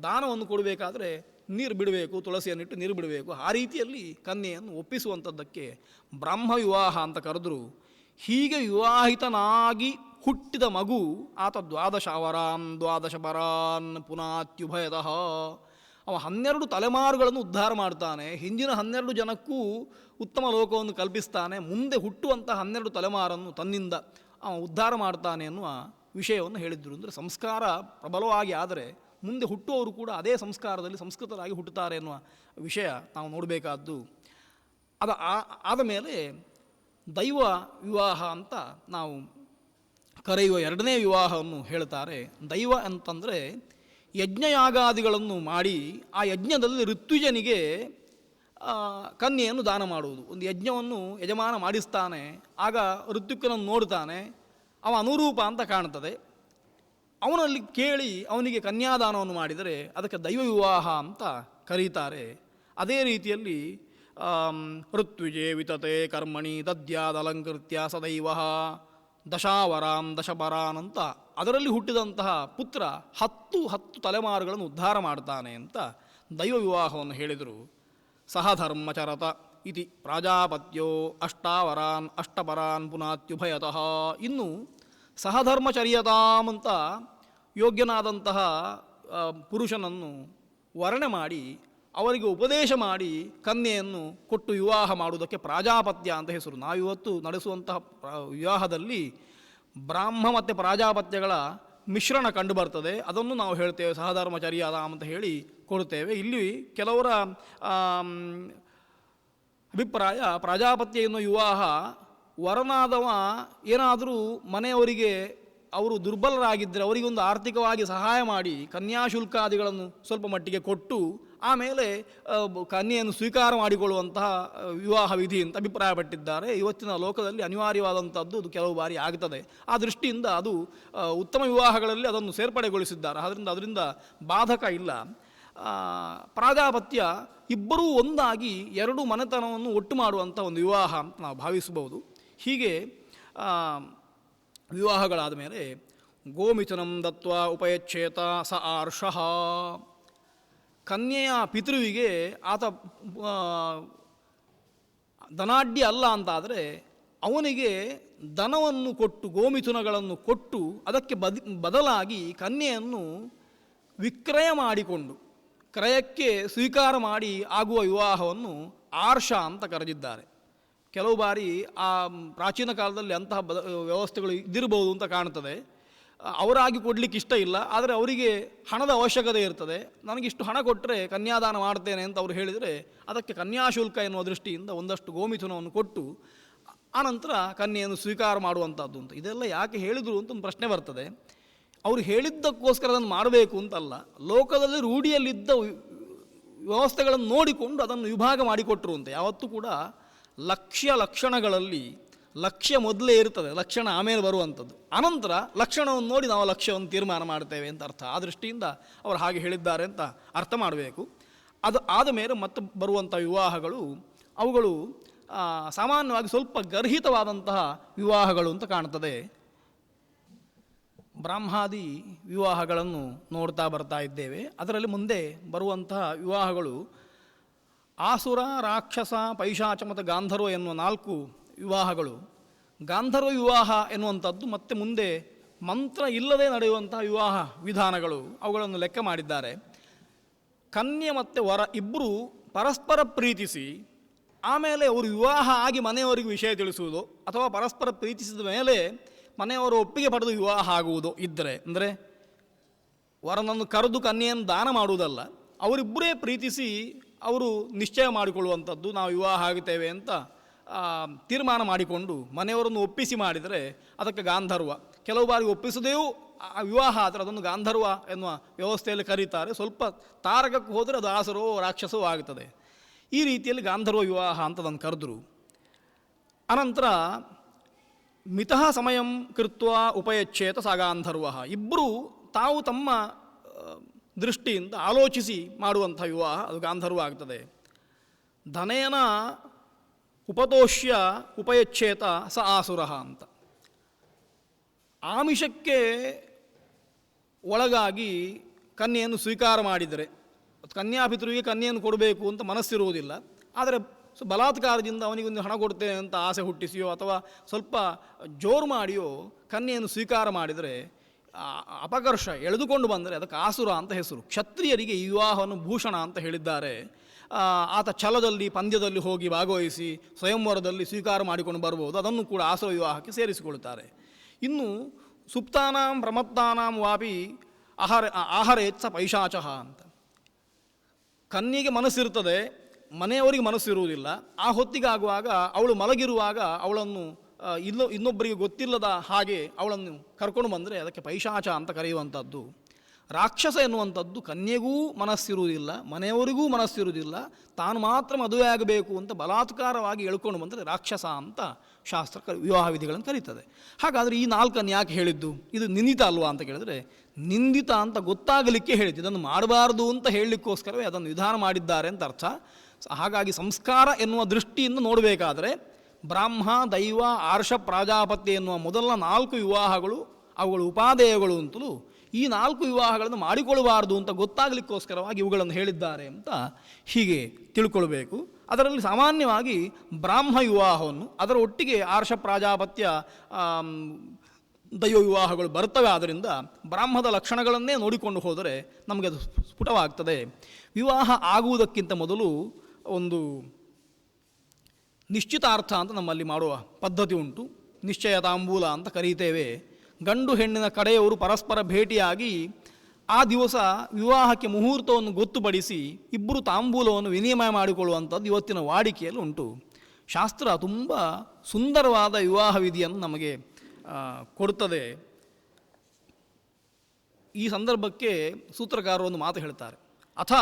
ದಾನವನ್ನು ಕೊಡಬೇಕಾದ್ರೆ ನೀರು ಬಿಡಬೇಕು, ತುಳಸಿಯನ್ನಿಟ್ಟು ನೀರು ಬಿಡಬೇಕು. ಆ ರೀತಿಯಲ್ಲಿ ಕನ್ಯೆಯನ್ನು ಒಪ್ಪಿಸುವಂಥದ್ದಕ್ಕೆ ಬ್ರಾಹ್ಮ ವಿವಾಹ ಅಂತ ಕರೆದರು. ಹೀಗೆ ವಿವಾಹಿತನಾಗಿ ಹುಟ್ಟಿದ ಮಗು ಆತ 12 ಅವರಾನ್ 12 ಪರಾನ್ ಪುನಾತ್ಯುಭಯತಃ. ಅವ 12 ತಲೆಮಾರುಗಳನ್ನು ಉದ್ಧಾರ ಮಾಡ್ತಾನೆ. ಹಿಂದಿನ 12 ಜನಕ್ಕೂ ಉತ್ತಮ ಲೋಕವನ್ನು ಕಲ್ಪಿಸ್ತಾನೆ. ಮುಂದೆ ಹುಟ್ಟುವಂಥ 12 ತಲೆಮಾರನ್ನು ತನ್ನಿಂದ ಅವ ಉದ್ಧಾರ ಮಾಡ್ತಾನೆ ಅನ್ನುವ ವಿಷಯವನ್ನು ಹೇಳಿದ್ರು. ಅಂದರೆ ಸಂಸ್ಕಾರ ಪ್ರಬಲವಾಗಿ ಆದರೆ ಮುಂದೆ ಹುಟ್ಟುವವರು ಕೂಡ ಅದೇ ಸಂಸ್ಕಾರದಲ್ಲಿ ಸಂಸ್ಕೃತರಾಗಿ ಹುಟ್ಟುತ್ತಾರೆ ಎನ್ನುವ ವಿಷಯ ನಾವು ನೋಡಬೇಕಾದ್ದು. ಆದ ಮೇಲೆ ದೈವ ವಿವಾಹ ಅಂತ ನಾವು ಕರೆಯುವ ಎರಡನೇ ವಿವಾಹವನ್ನು ಹೇಳ್ತಾರೆ. ದೈವ ಅಂತಂದರೆ ಯಜ್ಞಯಾಗಾದಿಗಳನ್ನು ಮಾಡಿ ಆ ಯಜ್ಞದಲ್ಲಿ ಋತ್ವಿಜನಿಗೆ ಕನ್ಯೆಯನ್ನು ದಾನ ಮಾಡುವುದು. ಒಂದು ಯಜ್ಞವನ್ನು ಯಜಮಾನ ಮಾಡಿಸ್ತಾನೆ, ಆಗ ಋತ್ವಿಕನನ್ನು ನೋಡ್ತಾನೆ, ಅವ ಅನುರೂಪ ಅಂತ ಕಾಣ್ತದೆ, ಅವನಲ್ಲಿ ಕೇಳಿ ಅವನಿಗೆ ಕನ್ಯಾದಾನವನ್ನು ಮಾಡಿದರೆ ಅದಕ್ಕೆ ದೈವ ವಿವಾಹ ಅಂತ ಕರೀತಾರೆ. ಅದೇ ರೀತಿಯಲ್ಲಿ ಋತ್ವಿಜೇ ವಿತತೆ ಕರ್ಮಣಿ ದದ್ಯಾದಲಂಕೃತ್ಯ ಸದೈವ ದಶಾವರಾನ್ ದಶಪರಾನ್ ಅಂತ ಅದರಲ್ಲಿ ಹುಟ್ಟಿದಂತಹ ಪುತ್ರ 10 ತಲೆಮಾರುಗಳನ್ನು ಉದ್ಧಾರ ಮಾಡ್ತಾನೆ ಅಂತ ದೈವ ವಿವಾಹವನ್ನು ಹೇಳಿದರು. ಸಹಧರ್ಮಚರತ ಇತಿ ಪ್ರಾಜಾಪತ್ಯೋ ಅಷ್ಟಾವರಾನ್ ಅಷ್ಟಪರಾನ್ ಪುನಾತ್ಯುಭಯತಃ. ಇನ್ನು ಸಹಧರ್ಮಚರ್ಯತಾಂ ಅಂತ ಯೋಗ್ಯನಾದಂತಹ ಪುರುಷನನ್ನು ವರ್ಣೆ ಮಾಡಿ ಅವರಿಗೆ ಉಪದೇಶ ಮಾಡಿ ಕನ್ಯೆಯನ್ನು ಕೊಟ್ಟು ವಿವಾಹ ಮಾಡುವುದಕ್ಕೆ ಪ್ರಾಜಾಪತ್ಯ ಅಂತ ಹೆಸರು. ನಾವಿವತ್ತು ನಡೆಸುವಂತಹ ವಿವಾಹದಲ್ಲಿ ಬ್ರಾಹ್ಮ ಮತ್ತು ಪ್ರಾಜಾಪತ್ಯಗಳ ಮಿಶ್ರಣ ಕಂಡು ಬರ್ತದೆ. ಅದನ್ನು ನಾವು ಹೇಳ್ತೇವೆ ಸಹಧರ್ಮಚರ್ಯಾದಾಂ ಅಂತ ಹೇಳಿ ಕೊಡ್ತೇವೆ. ಇಲ್ಲಿ ಕೆಲವರ ಅಭಿಪ್ರಾಯ ಪ್ರಾಜಾಪತ್ಯ ಎನ್ನುವ ವಿವಾಹ ವರನಾದವ ಏನಾದರೂ ಮನೆಯವರಿಗೆ ಅವರು ದುರ್ಬಲರಾಗಿದ್ದರೆ ಅವರಿಗೊಂದು ಆರ್ಥಿಕವಾಗಿ ಸಹಾಯ ಮಾಡಿ ಕನ್ಯಾಶುಲ್ಕಾದಿಗಳನ್ನು ಸ್ವಲ್ಪ ಮಟ್ಟಿಗೆ ಕೊಟ್ಟು ಆಮೇಲೆ ಕನ್ಯೆಯನ್ನು ಸ್ವೀಕಾರ ಮಾಡಿಕೊಳ್ಳುವಂತಹ ವಿವಾಹ ವಿಧಿ ಅಂತ ಅಭಿಪ್ರಾಯಪಟ್ಟಿದ್ದಾರೆ. ಇವತ್ತಿನ ಲೋಕದಲ್ಲಿ ಅನಿವಾರ್ಯವಾದಂಥದ್ದು ಅದು ಕೆಲವು ಬಾರಿ ಆಗ್ತದೆ. ಆ ದೃಷ್ಟಿಯಿಂದ ಅದು ಉತ್ತಮ ವಿವಾಹಗಳಲ್ಲಿ ಅದನ್ನು ಸೇರ್ಪಡೆಗೊಳಿಸಿದ್ದಾರೆ. ಅದರಿಂದ ಬಾಧಕ ಇಲ್ಲ. ಪ್ರಾಜಾಪತ್ಯ ಇಬ್ಬರೂ ಒಂದಾಗಿ ಎರಡು ಮನೆತನವನ್ನು ಒಟ್ಟು ಮಾಡುವಂಥ ಒಂದು ವಿವಾಹ ಅಂತ ನಾವು ಭಾವಿಸಬಹುದು. ಹೀಗೆ ವಿವಾಹಗಳಾದ ಮೇಲೆ ಗೋಮಿಥುನಂ ದತ್ವ ಉಪಯಚ್ಛೇತ ಸ ಆರ್ಷಃ. ಕನ್ಯೆಯ ಪಿತೃವಿಗೆ ಆತ ಧನಾಢ್ಯ ಅಲ್ಲ ಅಂತಾದರೆ ಅವನಿಗೆ ದನವನ್ನು ಕೊಟ್ಟು ಗೋಮಿಥುನಗಳನ್ನು ಕೊಟ್ಟು ಅದಕ್ಕೆ ಬದಲಾಗಿ ಕನ್ಯೆಯನ್ನು ವಿಕ್ರಯ ಮಾಡಿಕೊಂಡು ಕ್ರಯಕ್ಕೆ ಸ್ವೀಕಾರ ಮಾಡಿ ಆಗುವ ವಿವಾಹವನ್ನು ಆರ್ಷ ಅಂತ ಕರೆದಿದ್ದಾರೆ. ಕೆಲವು ಬಾರಿ ಆ ಪ್ರಾಚೀನ ಕಾಲದಲ್ಲಿ ಅಂತಹ ವ್ಯವಸ್ಥೆಗಳು ಇದ್ದಿರಬಹುದು ಅಂತ ಕಾಣ್ತದೆ. ಅವರಾಗಿ ಕೊಡಲಿಕ್ಕೆ ಇಷ್ಟ ಇಲ್ಲ, ಆದರೆ ಅವರಿಗೆ ಹಣದ ಅವಶ್ಯಕತೆ ಇರ್ತದೆ. ನನಗಿಷ್ಟು ಹಣ ಕೊಟ್ಟರೆ ಕನ್ಯಾದಾನ ಮಾಡ್ತೇನೆ ಅಂತ ಅವರು ಹೇಳಿದರೆ ಅದಕ್ಕೆ ಕನ್ಯಾಶುಲ್ಕ ಎನ್ನುವ ದೃಷ್ಟಿಯಿಂದ ಒಂದಷ್ಟು ಗೋಮಿಥುನವನ್ನು ಕೊಟ್ಟು ಆನಂತರ ಕನ್ಯೆಯನ್ನು ಸ್ವೀಕಾರ ಮಾಡುವಂಥದ್ದು ಅಂತ. ಇದೆಲ್ಲ ಯಾಕೆ ಹೇಳಿದರು ಅಂತ ಒಂದು ಪ್ರಶ್ನೆ ಬರ್ತದೆ. ಅವರು ಹೇಳಿದ್ದಕ್ಕೋಸ್ಕರ ಅದನ್ನು ಮಾಡಬೇಕು ಅಂತಲ್ಲ, ಲೋಕದಲ್ಲಿ ರೂಢಿಯಲ್ಲಿದ್ದ ವ್ಯವಸ್ಥೆಗಳನ್ನು ನೋಡಿಕೊಂಡು ಅದನ್ನು ವಿಭಾಗ ಮಾಡಿಕೊಟ್ರು ಅಂತ. ಯಾವತ್ತೂ ಕೂಡ ಲಕ್ಷಣಗಳಲ್ಲಿ ಲಕ್ಷ್ಯ ಮೊದಲೇ ಇರ್ತದೆ, ಲಕ್ಷಣ ಆಮೇಲೆ ಬರುವಂಥದ್ದು. ಅನಂತರ ಲಕ್ಷಣವನ್ನು ನೋಡಿ ನಾವು ಲಕ್ಷ್ಯವನ್ನು ತೀರ್ಮಾನ ಮಾಡ್ತೇವೆ ಅಂತ ಅರ್ಥ. ಆ ದೃಷ್ಟಿಯಿಂದ ಅವರು ಹಾಗೆ ಹೇಳಿದ್ದಾರೆ ಅಂತ ಅರ್ಥ ಮಾಡಬೇಕು. ಅದು ಆದ ಮೇಲೆ ಮತ್ತೆ ಬರುವಂಥ ವಿವಾಹಗಳು ಅವುಗಳು ಸಾಮಾನ್ಯವಾಗಿ ಸ್ವಲ್ಪ ಗರ್ಹಿತವಾದಂತಹ ವಿವಾಹಗಳು ಅಂತ ಕಾಣ್ತದೆ. ಬ್ರಾಹ್ಮಾದಿ ವಿವಾಹಗಳನ್ನು ನೋಡ್ತಾ ಬರ್ತಾ ಇದ್ದೇವೆ. ಅದರಲ್ಲಿ ಮುಂದೆ ಬರುವಂತಹ ವಿವಾಹಗಳು ಆಸುರ, ರಾಕ್ಷಸ, ಪೈಶಾಚ ಮತ್ತು ಗಾಂಧರ್ವ ಎನ್ನುವ 4 ವಿವಾಹಗಳು. ಗಾಂಧರ್ವ ವಿವಾಹ ಎನ್ನುವಂಥದ್ದು ಮತ್ತೆ ಮುಂದೆ ಮಂತ್ರ ಇಲ್ಲದೆ ನಡೆಯುವಂತಹ ವಿವಾಹ ವಿಧಾನಗಳು, ಅವುಗಳನ್ನು ಲೆಕ್ಕ ಮಾಡಿದ್ದಾರೆ. ಕನ್ಯೆ ಮತ್ತು ವರ ಇಬ್ಬರು ಪರಸ್ಪರ ಪ್ರೀತಿಸಿ ಆಮೇಲೆ ಅವರು ವಿವಾಹ ಆಗಿ ಮನೆಯವರಿಗೆ ವಿಷಯ ತಿಳಿಸುವುದು, ಅಥವಾ ಪರಸ್ಪರ ಪ್ರೀತಿಸಿದ ಮೇಲೆ ಮನೆಯವರು ಒಪ್ಪಿಗೆ ಪಡೆದು ವಿವಾಹ ಆಗುವುದು ಇದ್ದರೆ, ಅಂದರೆ ವರನನ್ನು ಕರೆದು ಕನ್ಯೆಯನ್ನು ದಾನ ಮಾಡುವುದಲ್ಲ, ಅವರಿಬ್ಬರೇ ಪ್ರೀತಿಸಿ ಅವರು ನಿಶ್ಚಯ ಮಾಡಿಕೊಳ್ಳುವಂಥದ್ದು, ನಾವು ವಿವಾಹ ಆಗುತ್ತೇವೆ ಅಂತ ತೀರ್ಮಾನ ಮಾಡಿಕೊಂಡು ಮನೆಯವರನ್ನು ಒಪ್ಪಿಸಿ ಮಾಡಿದರೆ ಅದಕ್ಕೆ ಗಾಂಧರ್ವ. ಕೆಲವು ಬಾರಿ ಒಪ್ಪಿಸದೇಯೂ ವಿವಾಹ ಆದರೆ ಅದನ್ನು ಗಾಂಧರ್ವ ಎನ್ನುವ ವ್ಯವಸ್ಥೆಯಲ್ಲಿ ಕರೀತಾರೆ. ಸ್ವಲ್ಪ ತಾರಕಕ್ಕೆ ಹೋದರೆ ಅದು ಆಸರೋ ರಾಕ್ಷಸವೂ ಆಗುತ್ತದೆ. ಈ ರೀತಿಯಲ್ಲಿ ಗಾಂಧರ್ವ ವಿವಾಹ ಅಂತ ಅದನ್ನು ಕರೆದರು. ಅನಂತರ ಮಿತಃ ಸಮಯಂ ಕೃತ್ವ ಉಪಯಚ್ಛೇತ ಸ ಗಾಂಧರ್ವ. ಇಬ್ಬರೂ ತಾವು ತಮ್ಮ ದೃಷ್ಟಿಯಿಂದ ಆಲೋಚಿಸಿ ಮಾಡುವಂಥ ವಿವಾಹ ಅದು ಗಾಂಧರ್ವ ಆಗ್ತದೆ. ಧನೇನ ಉಪತೋಷ್ಯ ಉಪಯಚ್ಛೇತ ಸ ಆಸುರ ಅಂತ. ಆಮಿಷಕ್ಕೆ ಒಳಗಾಗಿ ಕನ್ಯೆಯನ್ನು ಸ್ವೀಕಾರ ಮಾಡಿದರೆ, ಕನ್ಯಾಪಿತೃವಿಗೆ ಕನ್ಯೆಯನ್ನು ಕೊಡಬೇಕು ಅಂತ ಮನಸ್ಸಿರುವುದಿಲ್ಲ, ಆದರೆ ಬಲಾತ್ಕಾರದಿಂದ ಅವನಿಗೊಂದು ಹಣ ಕೊಡ್ತೇನೆ ಅಂತ ಆಸೆ ಹುಟ್ಟಿಸಿಯೋ ಅಥವಾ ಸ್ವಲ್ಪ ಜೋರು ಮಾಡಿಯೋ ಕನ್ಯೆಯನ್ನು ಸ್ವೀಕಾರ ಮಾಡಿದರೆ, ಅಪಕರ್ಷ ಎಳೆದುಕೊಂಡು ಬಂದರೆ ಅದಕ್ಕೆ ಆಸುರ ಅಂತ ಹೆಸರು. ಕ್ಷತ್ರಿಯರಿಗೆ ಈ ವಿವಾಹವನ್ನು ಭೂಷಣ ಅಂತ ಹೇಳಿದ್ದಾರೆ. ಆತ ಛಲದಲ್ಲಿ ಪಂದ್ಯದಲ್ಲಿ ಹೋಗಿ ಭಾಗವಹಿಸಿ ಸ್ವಯಂವರದಲ್ಲಿ ಸ್ವೀಕಾರ ಮಾಡಿಕೊಂಡು ಬರ್ಬೋದು, ಅದನ್ನು ಕೂಡ ಆಸುರ ವಿವಾಹಕ್ಕೆ ಸೇರಿಸಿಕೊಳ್ತಾರೆ. ಇನ್ನು ಸುಪ್ತಾನಾಂ ಪ್ರಮತ್ತಾನಾಂ ವಾಪಿ ಆಹಾರೇತ್ಸ ಪೈಶಾಚಃ ಅಂತ. ಕನ್ಯೆಗೆ ಮನಸ್ಸಿರ್ತದೆ, ಮನೆಯವರಿಗೆ ಮನಸ್ಸಿರುವುದಿಲ್ಲ. ಆ ಹೊತ್ತಿಗಾಗುವಾಗ ಅವಳು ಮಲಗಿರುವಾಗ ಅವಳನ್ನು ಇನ್ನೊಬ್ಬರಿಗೆ ಗೊತ್ತಿಲ್ಲದ ಹಾಗೆ ಅವಳನ್ನು ಕರ್ಕೊಂಡು ಬಂದರೆ ಅದಕ್ಕೆ ಪೈಶಾಚ ಅಂತ ಕರೆಯುವಂಥದ್ದು. ರಾಕ್ಷಸ ಎನ್ನುವಂಥದ್ದು ಕನ್ಯೆಗೂ ಮನಸ್ಸಿರುವುದಿಲ್ಲ, ಮನೆಯವರಿಗೂ ಮನಸ್ಸಿರುವುದಿಲ್ಲ, ತಾನು ಮಾತ್ರ ಮದುವೆ ಆಗಬೇಕು ಅಂತ ಬಲಾತ್ಕಾರವಾಗಿ ಎಳ್ಕೊಂಡು ಬಂದರೆ ರಾಕ್ಷಸ ಅಂತ ಶಾಸ್ತ್ರ ವಿವಾಹ ವಿಧಿಗಳನ್ನು ಕರೀತದೆ. ಹಾಗಾದರೆ ಈ ನಾಲ್ಕನ್ನು ಯಾಕೆ ಹೇಳಿದ್ದು? ಇದು ನಿಂದಿತ ಅಲ್ವಾ ಅಂತ ಕೇಳಿದ್ರೆ, ನಿಂದಿತ ಅಂತ ಗೊತ್ತಾಗಲಿಕ್ಕೆ ಹೇಳಿದ್ದು, ಇದನ್ನು ಮಾಡಬಾರ್ದು ಅಂತ ಹೇಳಲಿಕ್ಕೋಸ್ಕರವೇ ಅದನ್ನು ವಿಧಾನ ಮಾಡಿದ್ದಾರೆ ಅಂತ ಅರ್ಥ. ಹಾಗಾಗಿ ಸಂಸ್ಕಾರ ಎನ್ನುವ ದೃಷ್ಟಿಯಿಂದ ನೋಡಬೇಕಾದರೆ ಬ್ರಾಹ್ಮ, ದೈವ, ಆರ್ಷ, ಪ್ರಾಜಾಪತ್ಯ ಎನ್ನುವ ಮೊದಲ 4 ವಿವಾಹಗಳು ಅವುಗಳು ಉಪಾದೇಯಗಳು ಅಂತಲೂ, ಈ 4 ವಿವಾಹಗಳನ್ನು ಮಾಡಿಕೊಳ್ಳಬಾರದು ಅಂತ ಗೊತ್ತಾಗಲಿಕ್ಕೋಸ್ಕರವಾಗಿ ಇವುಗಳನ್ನು ಹೇಳಿದ್ದಾರೆ ಅಂತ ಹೀಗೆ ತಿಳ್ಕೊಳ್ಬೇಕು. ಅದರಲ್ಲಿ ಸಾಮಾನ್ಯವಾಗಿ ಬ್ರಾಹ್ಮ ವಿವಾಹವನ್ನು, ಅದರ ಒಟ್ಟಿಗೆ ಆರ್ಷ, ಪ್ರಾಜಾಪತ್ಯ, ದೈವ ವಿವಾಹಗಳು ಬರ್ತವೆ. ಆದ್ದರಿಂದ ಬ್ರಾಹ್ಮದ ಲಕ್ಷಣಗಳನ್ನೇ ನೋಡಿಕೊಂಡು ಹೋದರೆ ನಮಗೆ ಅದು ಸ್ಫುಟವಾಗ್ತದೆ. ವಿವಾಹ ಆಗುವುದಕ್ಕಿಂತ ಮೊದಲು ಒಂದು ನಿಶ್ಚಿತಾರ್ಥ ಅಂತ ನಮ್ಮಲ್ಲಿ ಮಾಡುವ ಪದ್ಧತಿ ಉಂಟು. ನಿಶ್ಚಯ ತಾಂಬೂಲ ಅಂತ ಕರೀತೇವೆ. ಗಂಡು ಹೆಣ್ಣಿನ ಕಡೆಯವರು ಪರಸ್ಪರ ಭೇಟಿಯಾಗಿ ಆ ದಿವಸ ವಿವಾಹಕ್ಕೆ ಮುಹೂರ್ತವನ್ನು ಗೊತ್ತುಪಡಿಸಿ ಇಬ್ಬರು ತಾಂಬೂಲವನ್ನು ವಿನಿಮಯ ಮಾಡಿಕೊಳ್ಳುವಂಥದ್ದು ಇವತ್ತಿನ ವಾಡಿಕೆಯಲ್ಲಿ ಉಂಟು. ಶಾಸ್ತ್ರ ತುಂಬ ಸುಂದರವಾದ ವಿವಾಹ ವಿಧಿಯನ್ನು ನಮಗೆ ಕೊಡುತ್ತದೆ. ಈ ಸಂದರ್ಭಕ್ಕೆ ಸೂತ್ರಕಾರರು ಒಂದು ಮಾತು ಹೇಳ್ತಾರೆ. ಅಥ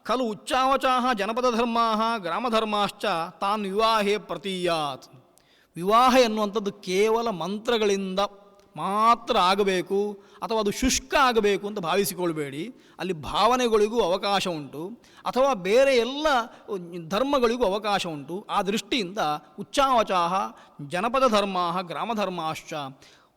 ಖಲು ಉಚ್ಚಾವಚಾಹ ಜನಪದ ಧರ್ಮಾ ಗ್ರಾಮಧರ್ಮಾಶ್ಚ ತಾನ್ ವಿವಾಹೇ ಪ್ರತೀಯಾತ್. ವಿವಾಹ ಎನ್ನುವಂಥದ್ದು ಕೇವಲ ಮಂತ್ರಗಳಿಂದ ಮಾತ್ರ ಆಗಬೇಕು ಅಥವಾ ಅದು ಶುಷ್ಕ ಆಗಬೇಕು ಅಂತ ಭಾವಿಸಿಕೊಳ್ಬೇಡಿ. ಅಲ್ಲಿ ಭಾವನೆಗಳಿಗೂ ಅವಕಾಶ ಉಂಟು, ಅಥವಾ ಬೇರೆ ಎಲ್ಲ ಧರ್ಮಗಳಿಗೂ ಅವಕಾಶ ಉಂಟು. ಆ ದೃಷ್ಟಿಯಿಂದ ಉಚ್ಚಾವಚಾಹ ಜನಪದ ಧರ್ಮ ಗ್ರಾಮಧರ್ಮಾಶ್ಚ,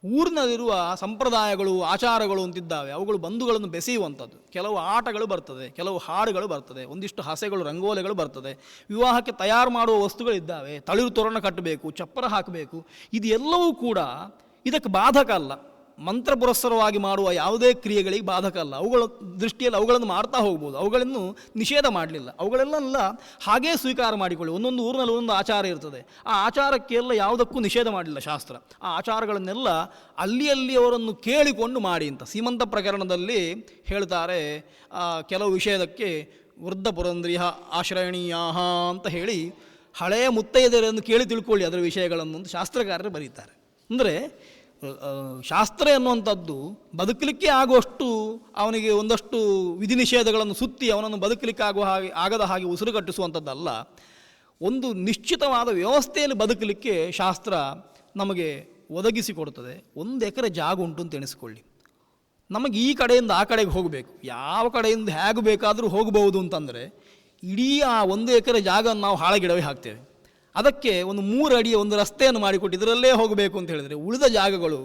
ಊರಿನಲ್ಲಿರುವ ಸಂಪ್ರದಾಯಗಳು ಆಚಾರಗಳು ಅಂತಿದ್ದಾವೆ, ಅವುಗಳು ಬಂಧುಗಳನ್ನು ಬೆಸೆಯುವಂಥದ್ದು. ಕೆಲವು ಆಟಗಳು ಬರ್ತದೆ, ಕೆಲವು ಹಾಡುಗಳು ಬರ್ತದೆ, ಒಂದಿಷ್ಟು ಹಸೆಗಳು ರಂಗೋಲೆಗಳು ಬರ್ತದೆ, ವಿವಾಹಕ್ಕೆ ತಯಾರು ಮಾಡುವ ವಸ್ತುಗಳಿದ್ದಾವೆ, ತಳಿರು ತೋರಣ ಕಟ್ಟಬೇಕು, ಚಪ್ಪರ ಹಾಕಬೇಕು. ಇದು ಎಲ್ಲವೂ ಕೂಡ ಇದಕ್ಕೆ ಬಾಧಕ ಅಲ್ಲ. ಮಂತ್ರ ಪುರಸ್ಸರವಾಗಿ ಮಾಡುವ ಯಾವುದೇ ಕ್ರಿಯೆಗಳಿಗೆ ಬಾಧಕ ಅಲ್ಲ. ಅವುಗಳ ದೃಷ್ಟಿಯಲ್ಲಿ ಅವುಗಳನ್ನು ಮಾಡ್ತಾ ಹೋಗ್ಬೋದು, ಅವುಗಳನ್ನು ನಿಷೇಧ ಮಾಡಲಿಲ್ಲ. ಅವುಗಳನ್ನೆಲ್ಲ ಹಾಗೇ ಸ್ವೀಕಾರ ಮಾಡಿಕೊಳ್ಳಿ. ಒಂದೊಂದು ಊರಿನಲ್ಲಿ ಒಂದೊಂದು ಆಚಾರ ಇರ್ತದೆ, ಆ ಆಚಾರಕ್ಕೆಲ್ಲ ಯಾವುದಕ್ಕೂ ನಿಷೇಧ ಮಾಡಲಿಲ್ಲ ಶಾಸ್ತ್ರ. ಆ ಆಚಾರಗಳನ್ನೆಲ್ಲ ಅಲ್ಲಿ ಅವರನ್ನು ಕೇಳಿಕೊಂಡು ಮಾಡಿ ಅಂತ ಸೀಮಂತ ಪ್ರಕರಣದಲ್ಲಿ ಹೇಳ್ತಾರೆ. ಕೆಲವು ವಿಷಯದಕ್ಕೆ ವೃದ್ಧ ಪುರಂದ್ರಿಯ ಆಶ್ರಯಣೀಯ ಅಂತ ಹೇಳಿ ಹಳೆಯ ಮುತ್ತೈದೆಯರನ್ನು ಕೇಳಿ ತಿಳ್ಕೊಳ್ಳಿ ಅದರ ವಿಷಯಗಳನ್ನು ಅಂತ ಶಾಸ್ತ್ರಕಾರರು ಬರೀತಾರೆ. ಅಂದರೆ ಶಾಸ್ತ್ರ ಎನ್ನುವಂಥದ್ದು ಬದುಕಲಿಕ್ಕೆ ಆಗುವಷ್ಟು ಅವನಿಗೆ ಒಂದಷ್ಟು ವಿಧಿ ನಿಷೇಧಗಳನ್ನು ಸುತ್ತಿ ಅವನನ್ನು ಬದುಕಲಿಕ್ಕೆ ಆಗದ ಹಾಗೆ ಉಸಿರು ಕಟ್ಟಿಸುವಂಥದ್ದಲ್ಲ. ಒಂದು ನಿಶ್ಚಿತವಾದ ವ್ಯವಸ್ಥೆಯಲ್ಲಿ ಬದುಕಲಿಕ್ಕೆ ಶಾಸ್ತ್ರ ನಮಗೆ ಒದಗಿಸಿಕೊಡ್ತದೆ. 1 ಎಕರೆ ಜಾಗ ಉಂಟು ಅಂತ ಎಣಿಸ್ಕೊಳ್ಳಿ. ನಮಗೆ ಈ ಕಡೆಯಿಂದ ಆ ಕಡೆಗೆ ಹೋಗಬೇಕು, ಯಾವ ಕಡೆಯಿಂದ ಹೇಗೆ ಬೇಕಾದರೂ ಹೋಗಬಹುದು ಅಂತಂದರೆ ಇಡೀ ಆ 1 ಎಕರೆ ಜಾಗವನ್ನು ನಾವು ಹಾಳಗಿಡವೇ ಹಾಕ್ತೇವೆ. ಅದಕ್ಕೆ ಒಂದು 3 ಅಡಿಯ ಒಂದು ರಸ್ತೆಯನ್ನು ಮಾಡಿಕೊಟ್ಟು ಇದರಲ್ಲೇ ಹೋಗಬೇಕು ಅಂತ ಹೇಳಿದರೆ ಉಳಿದ ಜಾಗಗಳು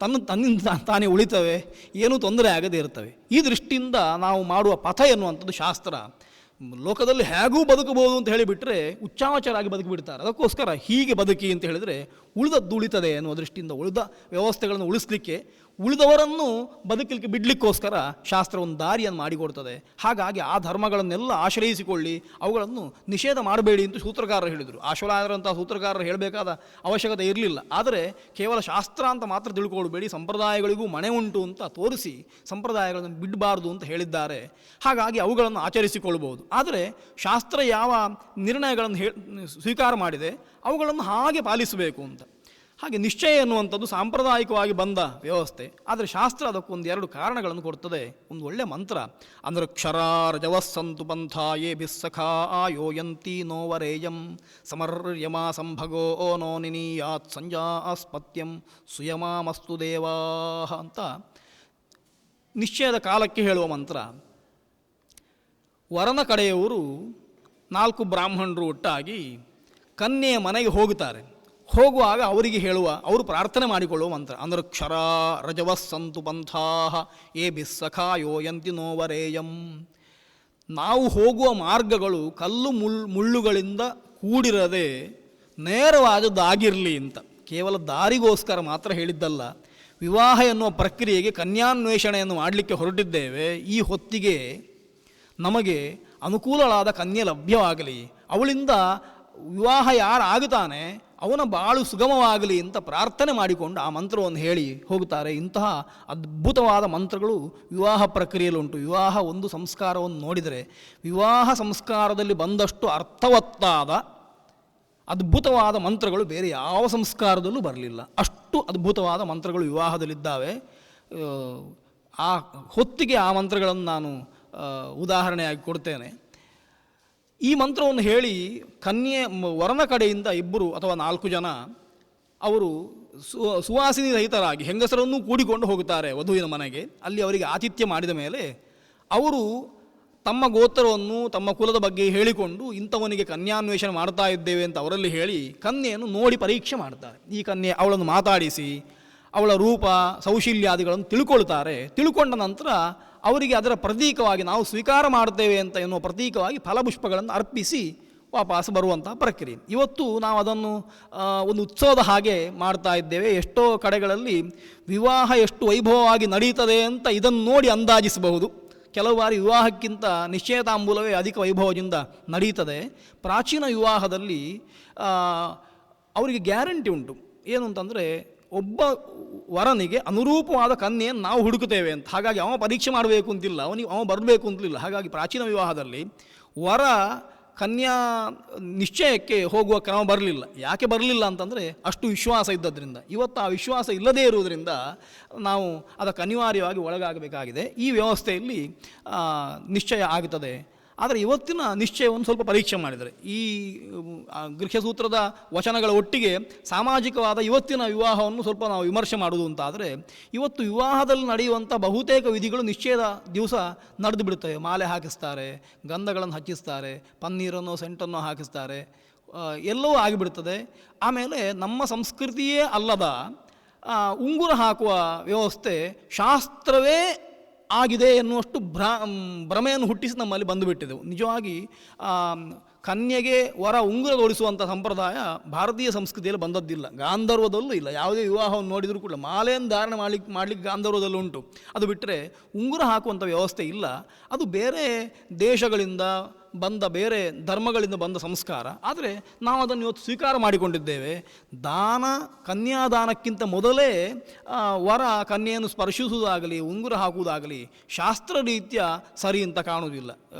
ತನ್ನಿಂದ ತಾನೇ ಉಳಿತವೆ, ಏನೂ ತೊಂದರೆ ಆಗದೇ ಇರ್ತವೆ. ಈ ದೃಷ್ಟಿಯಿಂದ ನಾವು ಮಾಡುವ ಪಥ ಎನ್ನುವಂಥದ್ದು ಶಾಸ್ತ್ರ ಲೋಕದಲ್ಲಿ ಹೇಗೂ ಬದುಕಬಹುದು ಅಂತ ಹೇಳಿಬಿಟ್ರೆ ಉಚ್ಚಾವಚಾರಾಗಿ ಬದುಕಿಬಿಡ್ತಾರೆ. ಅದಕ್ಕೋಸ್ಕರ ಹೀಗೆ ಬದುಕಿ ಅಂತ ಹೇಳಿದರೆ ಉಳಿದದ್ದು ಉಳಿತದೆ ಅನ್ನುವ ದೃಷ್ಟಿಯಿಂದ ಉಳಿದ ವ್ಯವಸ್ಥೆಗಳನ್ನು ಉಳಿಸಲಿಕ್ಕೆ, ಉಳಿದವರನ್ನು ಬದುಕಲಿಕ್ಕೆ ಬಿಡಲಿಕ್ಕೋಸ್ಕರ ಶಾಸ್ತ್ರ ಒಂದು ದಾರಿಯನ್ನು ಮಾಡಿಕೊಡ್ತದೆ. ಹಾಗಾಗಿ ಆ ಧರ್ಮಗಳನ್ನೆಲ್ಲ ಆಶ್ರಯಿಸಿಕೊಳ್ಳಿ, ಅವುಗಳನ್ನು ನಿಷೇಧ ಮಾಡಬೇಡಿ ಅಂತ ಸೂತ್ರಕಾರರು ಹೇಳಿದರು. ಆಶ್ವಲಾಯರಂಥ ಸೂತ್ರಕಾರರು ಹೇಳಬೇಕಾದ ಅವಶ್ಯಕತೆ ಇರಲಿಲ್ಲ. ಆದರೆ ಕೇವಲ ಶಾಸ್ತ್ರ ಅಂತ ಮಾತ್ರ ತಿಳ್ಕೊಳ್ಬೇಡಿ, ಸಂಪ್ರದಾಯಗಳಿಗೂ ಮನೆ ಉಂಟು ಅಂತ ತೋರಿಸಿ ಸಂಪ್ರದಾಯಗಳನ್ನು ಬಿಡಬಾರ್ದು ಅಂತ ಹೇಳಿದ್ದಾರೆ. ಹಾಗಾಗಿ ಅವುಗಳನ್ನು ಆಚರಿಸಿಕೊಳ್ಬೋದು. ಆದರೆ ಶಾಸ್ತ್ರ ಯಾವ ನಿರ್ಣಯಗಳನ್ನು ಸ್ವೀಕಾರ ಮಾಡಿದೆ ಅವುಗಳನ್ನು ಹಾಗೆ ಪಾಲಿಸಬೇಕು ಅಂತ. ಹಾಗೆ ನಿಶ್ಚಯ ಎನ್ನುವಂಥದ್ದು ಸಾಂಪ್ರದಾಯಿಕವಾಗಿ ಬಂದ ವ್ಯವಸ್ಥೆ. ಆದರೆ ಶಾಸ್ತ್ರ ಅದಕ್ಕೊಂದು 2 ಕಾರಣಗಳನ್ನು ಕೊಡ್ತದೆ. ಒಂದು ಒಳ್ಳೆಯ ಮಂತ್ರ ಅಂದರೆ ಕ್ಷರಾರ್ಜವಸ್ಸಂತು ಪಂಥ ಯೇ ಭಿಸ್ಸಖಾ ಯೋಯಂತಿ ನೋವರೇಯಂ ಸಮರ್ಯಮಾ ಸಂಭಗೋ ನೋ ನಿನೀಯಾತ್ ಸಂಜಾಸ್ಪತ್ಯಂ ಸುಯಮಾಮಸ್ತು ದೇವಾಹ ಅಂತ ನಿಶ್ಚಯದ ಕಾಲಕ್ಕೆ ಹೇಳುವ ಮಂತ್ರ. ವರನ ಕಡೆಯವರು 4 ಬ್ರಾಹ್ಮಣರು ಒಟ್ಟಾಗಿ ಕನ್ಯೆಯ ಮನೆಗೆ ಹೋಗುತ್ತಾರೆ. ಹೋಗುವಾಗ ಅವರಿಗೆ ಅವರು ಪ್ರಾರ್ಥನೆ ಮಾಡಿಕೊಳ್ಳುವ ಮಂತ್ರ ಅಂದರೆ ಕ್ಷರ ರಜವಸ್ಸಂತು ಪಂಥಾಹ ಏ ಭಿಸ್ಸಖಾ ಯೋಯಂತಿ ನೋವರೇಯಂ. ನಾವು ಹೋಗುವ ಮಾರ್ಗಗಳು ಕಲ್ಲು ಮುಳ್ಳುಗಳಿಂದ ಕೂಡಿರದೆ ನೇರವಾದದ್ದಾಗಿರಲಿ ಅಂತ ಕೇವಲ ದಾರಿಗೋಸ್ಕರ ಮಾತ್ರ ಹೇಳಿದ್ದಲ್ಲ. ವಿವಾಹ ಎನ್ನುವ ಪ್ರಕ್ರಿಯೆಗೆ ಕನ್ಯಾನ್ವೇಷಣೆಯನ್ನು ಮಾಡಲಿಕ್ಕೆ ಹೊರಟಿದ್ದೇವೆ. ಈ ಹೊತ್ತಿಗೆ ನಮಗೆ ಅನುಕೂಲವಾದ ಕನ್ಯೆ ಲಭ್ಯವಾಗಲಿ, ಅವಳಿಂದ ವಿವಾಹ ಯಾರು ಆಗುತ್ತಾನೆ ಅವನ ಬಾಳು ಸುಗಮವಾಗಲಿ ಅಂತ ಪ್ರಾರ್ಥನೆ ಮಾಡಿಕೊಂಡು ಆ ಮಂತ್ರವನ್ನು ಹೇಳಿ ಹೋಗುತ್ತಾರೆ. ಇಂತಹ ಅದ್ಭುತವಾದ ಮಂತ್ರಗಳು ವಿವಾಹ ಪ್ರಕ್ರಿಯೆಯಲ್ಲುಂಟು. ವಿವಾಹ ಒಂದು ಸಂಸ್ಕಾರವನ್ನು ನೋಡಿದರೆ ವಿವಾಹ ಸಂಸ್ಕಾರದಲ್ಲಿ ಬಂದಷ್ಟು ಅರ್ಥವತ್ತಾದ ಅದ್ಭುತವಾದ ಮಂತ್ರಗಳು ಬೇರೆ ಯಾವ ಸಂಸ್ಕಾರದಲ್ಲೂ ಬರಲಿಲ್ಲ. ಅಷ್ಟು ಅದ್ಭುತವಾದ ಮಂತ್ರಗಳು ವಿವಾಹದಲ್ಲಿದ್ದಾವೆ. ಆ ಹೊತ್ತಿಗೆ ಆ ಮಂತ್ರಗಳನ್ನು ನಾನು ಉದಾಹರಣೆಯಾಗಿ ಕೊಡ್ತೇನೆ. ಈ ಮಂತ್ರವನ್ನು ಹೇಳಿ ವರನ ಕಡೆಯಿಂದ 2 ಅಥವಾ 4 ಜನ ಅವರು ಸುವಾಸಿನಿ ರಹಿತರಾಗಿ ಹೆಂಗಸರನ್ನೂ ಕೂಡಿಕೊಂಡು ಹೋಗುತ್ತಾರೆ ವಧುವಿನ ಮನೆಗೆ. ಅಲ್ಲಿ ಅವರಿಗೆ ಆತಿಥ್ಯ ಮಾಡಿದ ಮೇಲೆ ಅವರು ತಮ್ಮ ಗೋತ್ರವನ್ನು ತಮ್ಮ ಕುಲದ ಬಗ್ಗೆ ಹೇಳಿಕೊಂಡು ಇಂಥವನಿಗೆ ಕನ್ಯಾನ್ವೇಷಣೆ ಮಾಡ್ತಾ ಇದ್ದೇವೆ ಅಂತ ಅವರಲ್ಲಿ ಹೇಳಿ ಕನ್ಯೆಯನ್ನು ನೋಡಿ ಪರೀಕ್ಷೆ ಮಾಡ್ತಾರೆ. ಈ ಕನ್ಯೆ ಅವಳನ್ನು ಮಾತಾಡಿಸಿ ಅವಳ ರೂಪ ಸೌಶೀಲ್ಯಾದಿಗಳನ್ನು ತಿಳ್ಕೊಳ್ತಾರೆ. ತಿಳ್ಕೊಂಡ ನಂತರ ಅವರಿಗೆ ಅದರ ಪ್ರತೀಕವಾಗಿ ನಾವು ಸ್ವೀಕಾರ ಮಾಡ್ತೇವೆ ಅಂತ ಎನ್ನುವ ಪ್ರತೀಕವಾಗಿ ಫಲಪುಷ್ಪಗಳನ್ನು ಅರ್ಪಿಸಿ ವಾಪಸ್ ಬರುವಂತಹ ಪ್ರಕ್ರಿಯೆ. ಇವತ್ತು ನಾವು ಅದನ್ನು ಒಂದು ಉತ್ಸವದ ಹಾಗೆ ಮಾಡ್ತಾ ಇದ್ದೇವೆ. ಎಷ್ಟೋ ಕಡೆಗಳಲ್ಲಿ ವಿವಾಹ ಎಷ್ಟು ವೈಭವವಾಗಿ ನಡೀತದೆ ಅಂತ ಇದನ್ನು ನೋಡಿ ಅಂದಾಜಿಸಬಹುದು. ಕೆಲವು ಬಾರಿ ವಿವಾಹಕ್ಕಿಂತ ನಿಶ್ಚಯತಾಂಬೂಲವೇ ಅಧಿಕ ವೈಭವದಿಂದ ನಡೀತದೆ. ಪ್ರಾಚೀನ ವಿವಾಹದಲ್ಲಿ ಅವರಿಗೆ ಗ್ಯಾರಂಟಿ ಉಂಟು. ಏನು ಅಂತಂದರೆ ಒಬ್ಬ ವರನಿಗೆ ಅನುರೂಪವಾದ ಕನ್ಯೆಯನ್ನು ನಾವು ಹುಡುಕುತ್ತೇವೆ ಅಂತ. ಹಾಗಾಗಿ ಅವ ಪರೀಕ್ಷೆ ಮಾಡಬೇಕು ಅಂತಿಲ್ಲ, ಅವ ಬರಬೇಕು ಅಂತಲಿಲ್ಲ. ಹಾಗಾಗಿ ಪ್ರಾಚೀನ ವಿವಾಹದಲ್ಲಿ ವರ ಕನ್ಯಾ ನಿಶ್ಚಯಕ್ಕೆ ಹೋಗುವ ಕ್ರಮ ಬರಲಿಲ್ಲ. ಯಾಕೆ ಬರಲಿಲ್ಲ ಅಂತಂದರೆ ಅಷ್ಟು ವಿಶ್ವಾಸ ಇದ್ದದ್ರಿಂದ. ಇವತ್ತು ಆ ವಿಶ್ವಾಸ ಇಲ್ಲದೇ ಇರುವುದರಿಂದ ನಾವು ಅದಕ್ಕೆ ಅನಿವಾರ್ಯವಾಗಿ ಒಳಗಾಗಬೇಕಾಗಿದೆ. ಈ ವ್ಯವಸ್ಥೆಯಲ್ಲಿ ನಿಶ್ಚಯ ಆಗುತ್ತದೆ. ಆದರೆ ಇವತ್ತಿನ ನಿಶ್ಚಯವನ್ನು ಸ್ವಲ್ಪ ಪರೀಕ್ಷೆ ಮಾಡಿದರೆ ಈ ಗೃಹ್ಯಸೂತ್ರದ ವಚನಗಳ ಒಟ್ಟಿಗೆ ಸಾಮಾಜಿಕವಾದ ಇವತ್ತಿನ ವಿವಾಹವನ್ನು ಸ್ವಲ್ಪ ನಾವು ವಿಮರ್ಶೆ ಮಾಡುವುದು ಅಂತಾದರೆ, ಇವತ್ತು ವಿವಾಹದಲ್ಲಿ ನಡೆಯುವಂಥ ಬಹುತೇಕ ವಿಧಿಗಳು ನಿಶ್ಚಯದ ದಿವಸ ನಡೆದು ಬಿಡುತ್ತವೆ. ಮಾಲೆ ಹಾಕಿಸ್ತಾರೆ, ಗಂಧಗಳನ್ನು ಹಚ್ಚಿಸ್ತಾರೆ, ಪನ್ನೀರನ್ನು ಸೆಂಟನ್ನು ಹಾಕಿಸ್ತಾರೆ, ಎಲ್ಲವೂ ಆಗಿಬಿಡ್ತದೆ. ಆಮೇಲೆ ನಮ್ಮ ಸಂಸ್ಕೃತಿಯೇ ಅಲ್ಲದ ಉಂಗುರ ಹಾಕುವ ವ್ಯವಸ್ಥೆ ಶಾಸ್ತ್ರವೇ ಆಗಿದೆ ಎನ್ನುವಷ್ಟು ಭ್ರಮೆಯನ್ನು ಹುಟ್ಟಿಸಿ ನಮ್ಮಲ್ಲಿ ಬಂದುಬಿಟ್ಟಿದೆವು. ನಿಜವಾಗಿ ಕನ್ಯೆಗೆ ವರ ಉಂಗುರ ತೊಡಿಸುವಂಥ ಸಂಪ್ರದಾಯ ಭಾರತೀಯ ಸಂಸ್ಕೃತಿಯಲ್ಲಿ ಬಂದದ್ದಿಲ್ಲ, ಗಾಂಧರ್ವದಲ್ಲೂ ಇಲ್ಲ. ಯಾವುದೇ ವಿವಾಹವನ್ನು ನೋಡಿದರೂ ಕೂಡ ಮಾಲೆಯನ್ನು ಧಾರಣೆ ಮಾಡಲಿಕ್ಕೆ ಗಾಂಧರ್ವದಲ್ಲೂ ಉಂಟು. ಅದು ಬಿಟ್ಟರೆ ಉಂಗುರ ಹಾಕುವಂಥ ವ್ಯವಸ್ಥೆ ಇಲ್ಲ. ಅದು ಬೇರೆ ದೇಶಗಳಿಂದ ಬಂದ, ಬೇರೆ ಧರ್ಮಗಳಿಂದ ಬಂದ ಸಂಸ್ಕಾರ. ಆದರೆ ನಾವು ಅದನ್ನು ಇವತ್ತು ಸ್ವೀಕಾರ ಮಾಡಿಕೊಂಡಿದ್ದೇವೆ. ಕನ್ಯಾದಾನಕ್ಕಿಂತ ಮೊದಲೇ ವರ ಕನ್ಯೆಯನ್ನು ಸ್ಪರ್ಶಿಸುವುದಾಗಲಿ ಉಂಗುರ ಹಾಕುವುದಾಗಲಿ ಶಾಸ್ತ್ರ ರೀತ್ಯ ಸರಿ ಅಂತ ಕಾಣುವುದಿಲ್ಲ.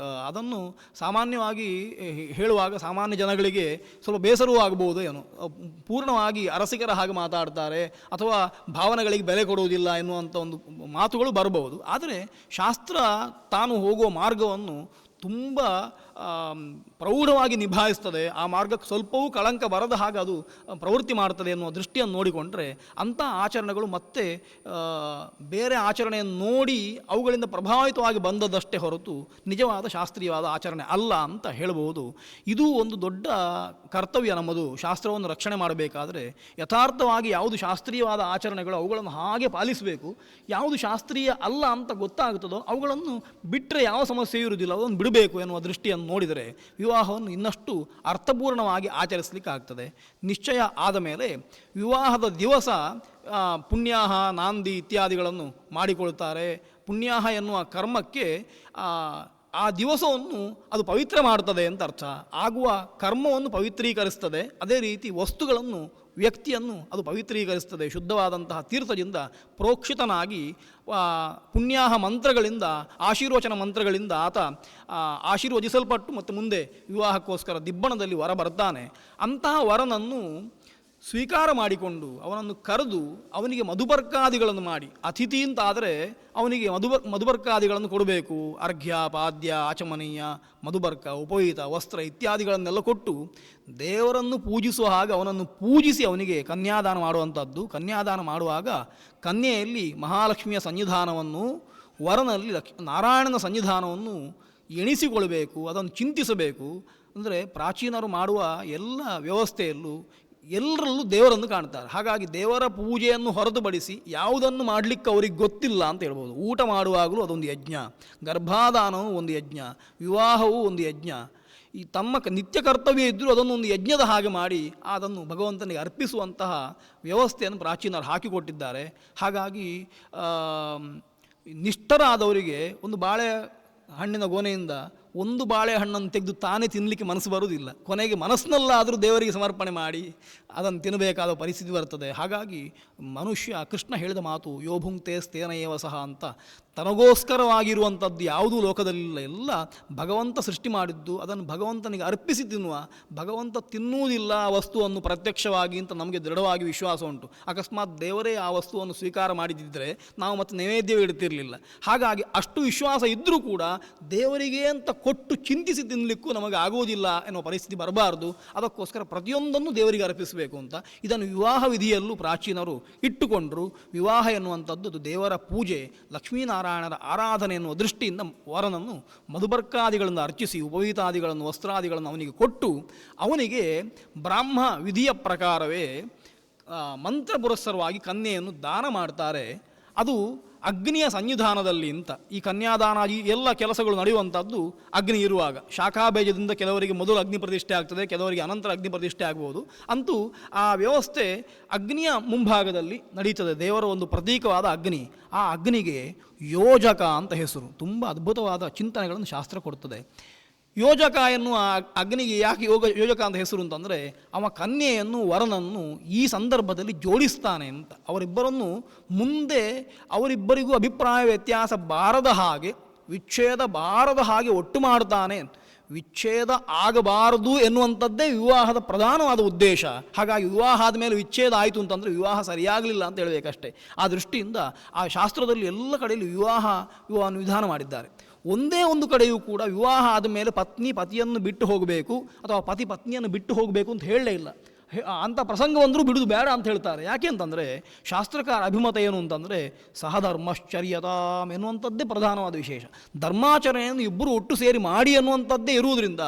ಅದನ್ನು ಸಾಮಾನ್ಯವಾಗಿ ಹೇಳುವಾಗ ಸಾಮಾನ್ಯ ಜನಗಳಿಗೆ ಸ್ವಲ್ಪ ಬೇಸರವೂ ಆಗಬಹುದು. ಏನು ಪೂರ್ಣವಾಗಿ ಅರಸಿಕರ ಹಾಗೆ ಮಾತಾಡ್ತಾರೆ ಅಥವಾ ಭಾವನೆಗಳಿಗೆ ಬೆಲೆ ಕೊಡುವುದಿಲ್ಲ ಎನ್ನುವಂಥ ಒಂದು ಮಾತುಗಳು ಬರಬಹುದು. ಆದರೆ ಶಾಸ್ತ್ರ ತಾನು ಹೋಗುವ ಮಾರ್ಗವನ್ನು ತುಂಬ ಪ್ರೌಢವಾಗಿ ನಿಭಾಯಿಸ್ತದೆ. ಆ ಮಾರ್ಗಕ್ಕೆ ಸ್ವಲ್ಪವೂ ಕಳಂಕ ಬರದ ಹಾಗೆ ಅದು ಪ್ರವೃತ್ತಿ ಮಾಡ್ತದೆ ಎನ್ನುವ ದೃಷ್ಟಿಯನ್ನು ನೋಡಿಕೊಂಡ್ರೆ ಅಂಥ ಆಚರಣೆಗಳು ಮತ್ತೆ ಬೇರೆ ಆಚರಣೆಯನ್ನು ನೋಡಿ ಅವುಗಳಿಂದ ಪ್ರಭಾವಿತವಾಗಿ ಬಂದದಷ್ಟೇ ಹೊರತು ನಿಜವಾದ ಶಾಸ್ತ್ರೀಯವಾದ ಆಚರಣೆ ಅಲ್ಲ ಅಂತ ಹೇಳಬಹುದು. ಇದು ಒಂದು ದೊಡ್ಡ ಕರ್ತವ್ಯ ನಮ್ಮದು. ಶಾಸ್ತ್ರವನ್ನು ರಕ್ಷಣೆ ಮಾಡಬೇಕಾದರೆ ಯಥಾರ್ಥವಾಗಿ ಯಾವುದು ಶಾಸ್ತ್ರೀಯವಾದ ಆಚರಣೆಗಳು ಅವುಗಳನ್ನು ಹಾಗೆ ಪಾಲಿಸಬೇಕು. ಯಾವುದು ಶಾಸ್ತ್ರೀಯ ಅಲ್ಲ ಅಂತ ಗೊತ್ತಾಗುತ್ತದೋ ಅವುಗಳನ್ನು ಬಿಟ್ಟರೆ ಯಾವ ಸಮಸ್ಯೆಯೂ ಇರುವುದಿಲ್ಲ, ಅದನ್ನು ಬಿಡಬೇಕು ಎನ್ನುವ ದೃಷ್ಟಿಯನ್ನು ನೋಡಿದರೆ ವಿವಾಹವನ್ನು ಇನ್ನಷ್ಟು ಅರ್ಥಪೂರ್ಣವಾಗಿ ಆಚರಿಸಲಿಕ್ಕೆ ಆಗ್ತದೆ. ನಿಶ್ಚಯ ಆದ ಮೇಲೆ ವಿವಾಹದ ದಿವಸ ಪುಣ್ಯಾಹ ನಾಂದಿ ಇತ್ಯಾದಿಗಳನ್ನು ಮಾಡಿಕೊಳ್ತಾರೆ. ಪುಣ್ಯಾಹ ಎನ್ನುವ ಕರ್ಮಕ್ಕೆ ಆ ದಿವಸವನ್ನು ಅದು ಪವಿತ್ರ ಮಾಡ್ತದೆ ಅಂತ ಅರ್ಥ. ಆಗುವ ಕರ್ಮವನ್ನು ಪವಿತ್ರೀಕರಿಸ್ತದೆ. ಅದೇ ರೀತಿ ವಸ್ತುಗಳನ್ನು, ವ್ಯಕ್ತಿಯನ್ನು ಅದು ಪವಿತ್ರೀಕರಿಸ್ತದೆ. ಶುದ್ಧವಾದಂತಹ ತೀರ್ಥದಿಂದ ಪ್ರೋಕ್ಷಿತನಾಗಿ ಪುಣ್ಯಾಹ ಮಂತ್ರಗಳಿಂದ, ಆಶೀರ್ವಚನ ಮಂತ್ರಗಳಿಂದ ಆತ ಆಶೀರ್ವದಿಸಲ್ಪಟ್ಟು ಮತ್ತು ಮುಂದೆ ವಿವಾಹಕ್ಕೋಸ್ಕರ ದಿಬ್ಬಣದಲ್ಲಿ ವರ ಬರ್ತಾನೆ. ಅಂತಹ ವರನನ್ನು ಸ್ವೀಕಾರ ಮಾಡಿಕೊಂಡು ಅವನನ್ನು ಕರೆದು ಅವನಿಗೆ ಮಧುಬರ್ಕಾದಿಗಳನ್ನು ಮಾಡಿ, ಅತಿಥಿ ಅಂತಾದರೆ ಅವನಿಗೆ ಮಧುಬರ್ಕಾದಿಗಳನ್ನು ಕೊಡಬೇಕು. ಅರ್ಘ್ಯ, ಪಾದ್ಯ, ಆಚಮನೀಯ, ಮಧುಬರ್ಕ, ಉಪವೀತ, ವಸ್ತ್ರ ಇತ್ಯಾದಿಗಳನ್ನೆಲ್ಲ ಕೊಟ್ಟು ದೇವರನ್ನು ಪೂಜಿಸುವ ಹಾಗೆ ಅವನನ್ನು ಪೂಜಿಸಿ ಅವನಿಗೆ ಕನ್ಯಾದಾನ ಮಾಡುವಂಥದ್ದು. ಕನ್ಯಾದಾನ ಮಾಡುವಾಗ ಕನ್ಯೆಯಲ್ಲಿ ಮಹಾಲಕ್ಷ್ಮಿಯ ಸನ್ನಿಧಾನವನ್ನು, ವರನಲ್ಲಿ ನಾರಾಯಣನ ಸನ್ನಿಧಾನವನ್ನು ಎಣಿಸಿಕೊಳ್ಬೇಕು, ಅದನ್ನು ಚಿಂತಿಸಬೇಕು. ಅಂದರೆ ಪ್ರಾಚೀನರು ಮಾಡುವ ಎಲ್ಲ ವ್ಯವಸ್ಥೆಯಲ್ಲೂ ಎಲ್ಲರಲ್ಲೂ ದೇವರನ್ನು ಕಾಣ್ತಾರೆ. ಹಾಗಾಗಿ ದೇವರ ಪೂಜೆಯನ್ನು ಹೊರತುಪಡಿಸಿ ಯಾವುದನ್ನು ಮಾಡಲಿಕ್ಕೆ ಅವ್ರಿಗೆ ಗೊತ್ತಿಲ್ಲ ಅಂತ ಹೇಳ್ಬೋದು. ಊಟ ಮಾಡುವಾಗಲೂ ಅದೊಂದು ಯಜ್ಞ, ಗರ್ಭಾಧಾನವೂ ಒಂದು ಯಜ್ಞ, ವಿವಾಹವೂ ಒಂದು ಯಜ್ಞ. ಈ ತಮ್ಮ ನಿತ್ಯ ಕರ್ತವ್ಯ ಇದ್ದರೂ ಅದನ್ನು ಒಂದು ಯಜ್ಞದ ಹಾಗೆ ಮಾಡಿ ಅದನ್ನು ಭಗವಂತನಿಗೆ ಅರ್ಪಿಸುವಂತಹ ವ್ಯವಸ್ಥೆಯನ್ನು ಪ್ರಾಚೀನರು ಹಾಕಿಕೊಟ್ಟಿದ್ದಾರೆ. ಹಾಗಾಗಿ ನಿಷ್ಠರಾದವರಿಗೆ ಒಂದು ಬಾಳೆ ಹಣ್ಣಿನ ಗೋನೆಯಿಂದ ಒಂದು ಬಾಳೆಹಣ್ಣನ್ನು ತೆಗೆದು ತಾನೇ ತಿನ್ನಲಿಕ್ಕೆ ಮನಸ್ಸು ಬರುವುದಿಲ್ಲ. ಕೊನೆಗೆ ಮನಸ್ಸಿನಲ್ಲಾದರೂ ದೇವರಿಗೆ ಸಮರ್ಪಣೆ ಮಾಡಿ ಅದನ್ನು ತಿನ್ನಬೇಕಾದ ಪರಿಸ್ಥಿತಿ ಬರ್ತದೆ. ಹಾಗಾಗಿ ಮನುಷ್ಯ, ಕೃಷ್ಣ ಹೇಳಿದ ಮಾತು ಯೋಭುಂಕ್ತೆ ಸ್ಥೇನಯೇವ ಸಹ ಅಂತ, ತನಗೋಸ್ಕರವಾಗಿರುವಂಥದ್ದು ಯಾವುದೂ ಲೋಕದಲ್ಲಿಲ್ಲ. ಎಲ್ಲ ಭಗವಂತ ಸೃಷ್ಟಿ ಮಾಡಿದ್ದು, ಅದನ್ನು ಭಗವಂತನಿಗೆ ಅರ್ಪಿಸಿ ತಿನ್ನುವ. ಭಗವಂತ ತಿನ್ನುವುದಿಲ್ಲ ಆ ವಸ್ತುವನ್ನು ಪ್ರತ್ಯಕ್ಷವಾಗಿ ಅಂತ ನಮಗೆ ದೃಢವಾಗಿ ವಿಶ್ವಾಸ ಉಂಟು. ಅಕಸ್ಮಾತ್ ದೇವರೇ ಆ ವಸ್ತುವನ್ನು ಸ್ವೀಕಾರ ಮಾಡಿದ್ದರೆ ನಾವು ಮತ್ತೆ ನೈವೇದ್ಯವೇ ಇಡ್ತಿರಲಿಲ್ಲ. ಹಾಗಾಗಿ ಅಷ್ಟು ವಿಶ್ವಾಸ ಇದ್ದರೂ ಕೂಡ ದೇವರಿಗೆ ಅಂತ ಕೊಟ್ಟು ಚಿಂತಿಸಿ ತಿನ್ನಲಿಕ್ಕೂ ನಮಗೆ ಆಗುವುದಿಲ್ಲ ಎನ್ನುವ ಪರಿಸ್ಥಿತಿ ಬರಬಾರ್ದು. ಅದಕ್ಕೋಸ್ಕರ ಪ್ರತಿಯೊಂದನ್ನು ದೇವರಿಗೆ ಅರ್ಪಿಸಬೇಕು ಅಂತ ಇದನ್ನು ವಿವಾಹ ವಿಧಿಯಲ್ಲೂ ಪ್ರಾಚೀನರು ಇಟ್ಟುಕೊಂಡರು. ವಿವಾಹ ಎನ್ನುವಂಥದ್ದು ಅದು ದೇವರ ಪೂಜೆ, ಲಕ್ಷ್ಮೀನಾರಾಯಣರ ಆರಾಧನೆ ಎನ್ನುವ ದೃಷ್ಟಿಯಿಂದ ವರನನ್ನು ಮಧುಬರ್ಕಾದಿಗಳನ್ನು ಅರ್ಚಿಸಿ ಉಪವೀತಾದಿಗಳನ್ನು ವಸ್ತ್ರಾದಿಗಳನ್ನು ಅವನಿಗೆ ಕೊಟ್ಟು ಅವನಿಗೆ ಬ್ರಾಹ್ಮ ವಿಧಿಯ ಪ್ರಕಾರವೇ ಮಂತ್ರ ಪುರಸ್ಸರವಾಗಿ ಕನ್ಯೆಯನ್ನು ದಾನ ಮಾಡ್ತಾರೆ. ಅದು ಅಗ್ನಿಯ ಸನ್ನಿಧಾನದಲ್ಲಿ ಅಂತ. ಈ ಕನ್ಯಾದಾನ ಈ ಎಲ್ಲ ಕೆಲಸಗಳು ನಡೆಯುವಂಥದ್ದು ಅಗ್ನಿ ಇರುವಾಗ. ಶಾಖಾಬೇಜದಿಂದ ಕೆಲವರಿಗೆ ಮೊದಲು ಅಗ್ನಿ ಪ್ರತಿಷ್ಠೆ ಆಗ್ತದೆ, ಕೆಲವರಿಗೆ ಅನಂತರ ಅಗ್ನಿ ಪ್ರತಿಷ್ಠೆ ಆಗ್ಬೋದು. ಅಂತೂ ಆ ವ್ಯವಸ್ಥೆ ಅಗ್ನಿಯ ಮುಂಭಾಗದಲ್ಲಿ ನಡೀತದೆ. ದೇವರ ಒಂದು ಪ್ರತೀಕವಾದ ಅಗ್ನಿ. ಆ ಅಗ್ನಿಗೆ ಯೋಜಕ ಅಂತ ಹೆಸರು. ತುಂಬ ಅದ್ಭುತವಾದ ಚಿಂತನೆಗಳನ್ನು ಶಾಸ್ತ್ರ ಕೊಡ್ತದೆ. ಯೋಜಕ ಎನ್ನುವ ಅಗ್ನಿಗೆ ಯಾಕೆ ಯೋಜಕ ಅಂತ ಹೆಸರು ಅಂತಂದರೆ, ಅವ ಕನ್ಯೆಯನ್ನು ವರನನ್ನು ಈ ಸಂದರ್ಭದಲ್ಲಿ ಜೋಡಿಸ್ತಾನೆ ಅಂತ. ಅವರಿಬ್ಬರನ್ನು ಮುಂದೆ ಅವರಿಬ್ಬರಿಗೂ ಅಭಿಪ್ರಾಯ ವ್ಯತ್ಯಾಸ ಬಾರದ ಹಾಗೆ, ವಿಚ್ಛೇದ ಬಾರದ ಹಾಗೆ ಒಟ್ಟು ಮಾಡ್ತಾನೆ. ವಿಚ್ಛೇದ ಆಗಬಾರದು ಎನ್ನುವಂಥದ್ದೇ ವಿವಾಹದ ಪ್ರಧಾನವಾದ ಉದ್ದೇಶ. ಹಾಗಾಗಿ ವಿವಾಹ ಆದಮೇಲೆ ವಿಚ್ಛೇದ ಆಯಿತು ಅಂತಂದರೆ ವಿವಾಹ ಸರಿಯಾಗಲಿಲ್ಲ ಅಂತ ಹೇಳಬೇಕಷ್ಟೇ. ಆ ದೃಷ್ಟಿಯಿಂದ ಆ ಶಾಸ್ತ್ರದಲ್ಲಿ ಎಲ್ಲ ಕಡೆಯಲ್ಲಿ ವಿವಾಹವನ್ನು ವಿಧಾನ ಮಾಡಿದ್ದಾರೆ. ಒಂದೇ ಒಂದು ಕಡೆಯೂ ಕೂಡ ವಿವಾಹ ಆದಮೇಲೆ ಪತ್ನಿ ಪತಿಯನ್ನು ಬಿಟ್ಟು ಹೋಗಬೇಕು ಅಥವಾ ಪತಿ ಪತ್ನಿಯನ್ನು ಬಿಟ್ಟು ಹೋಗಬೇಕು ಅಂತ ಹೇಳಲೇ ಇಲ್ಲ. ಅಂಥ ಪ್ರಸಂಗ ಬಂದರೂ ಬಿಡುವುದು ಬೇಡ ಅಂತ ಹೇಳ್ತಾರೆ. ಯಾಕೆ ಅಂತಂದರೆ ಶಾಸ್ತ್ರಕಾರ ಅಭಿಮತ ಏನು ಅಂತಂದರೆ ಸಹಧರ್ಮಶ್ಚರ್ಯತಾಮ್ ಎನ್ನುವಂಥದ್ದೇ ಪ್ರಧಾನವಾದ ವಿಶೇಷ. ಧರ್ಮಾಚರಣೆಯನ್ನು ಇಬ್ಬರು ಒಟ್ಟು ಸೇರಿ ಮಾಡಿ ಅನ್ನುವಂಥದ್ದೇ ಇರುವುದರಿಂದ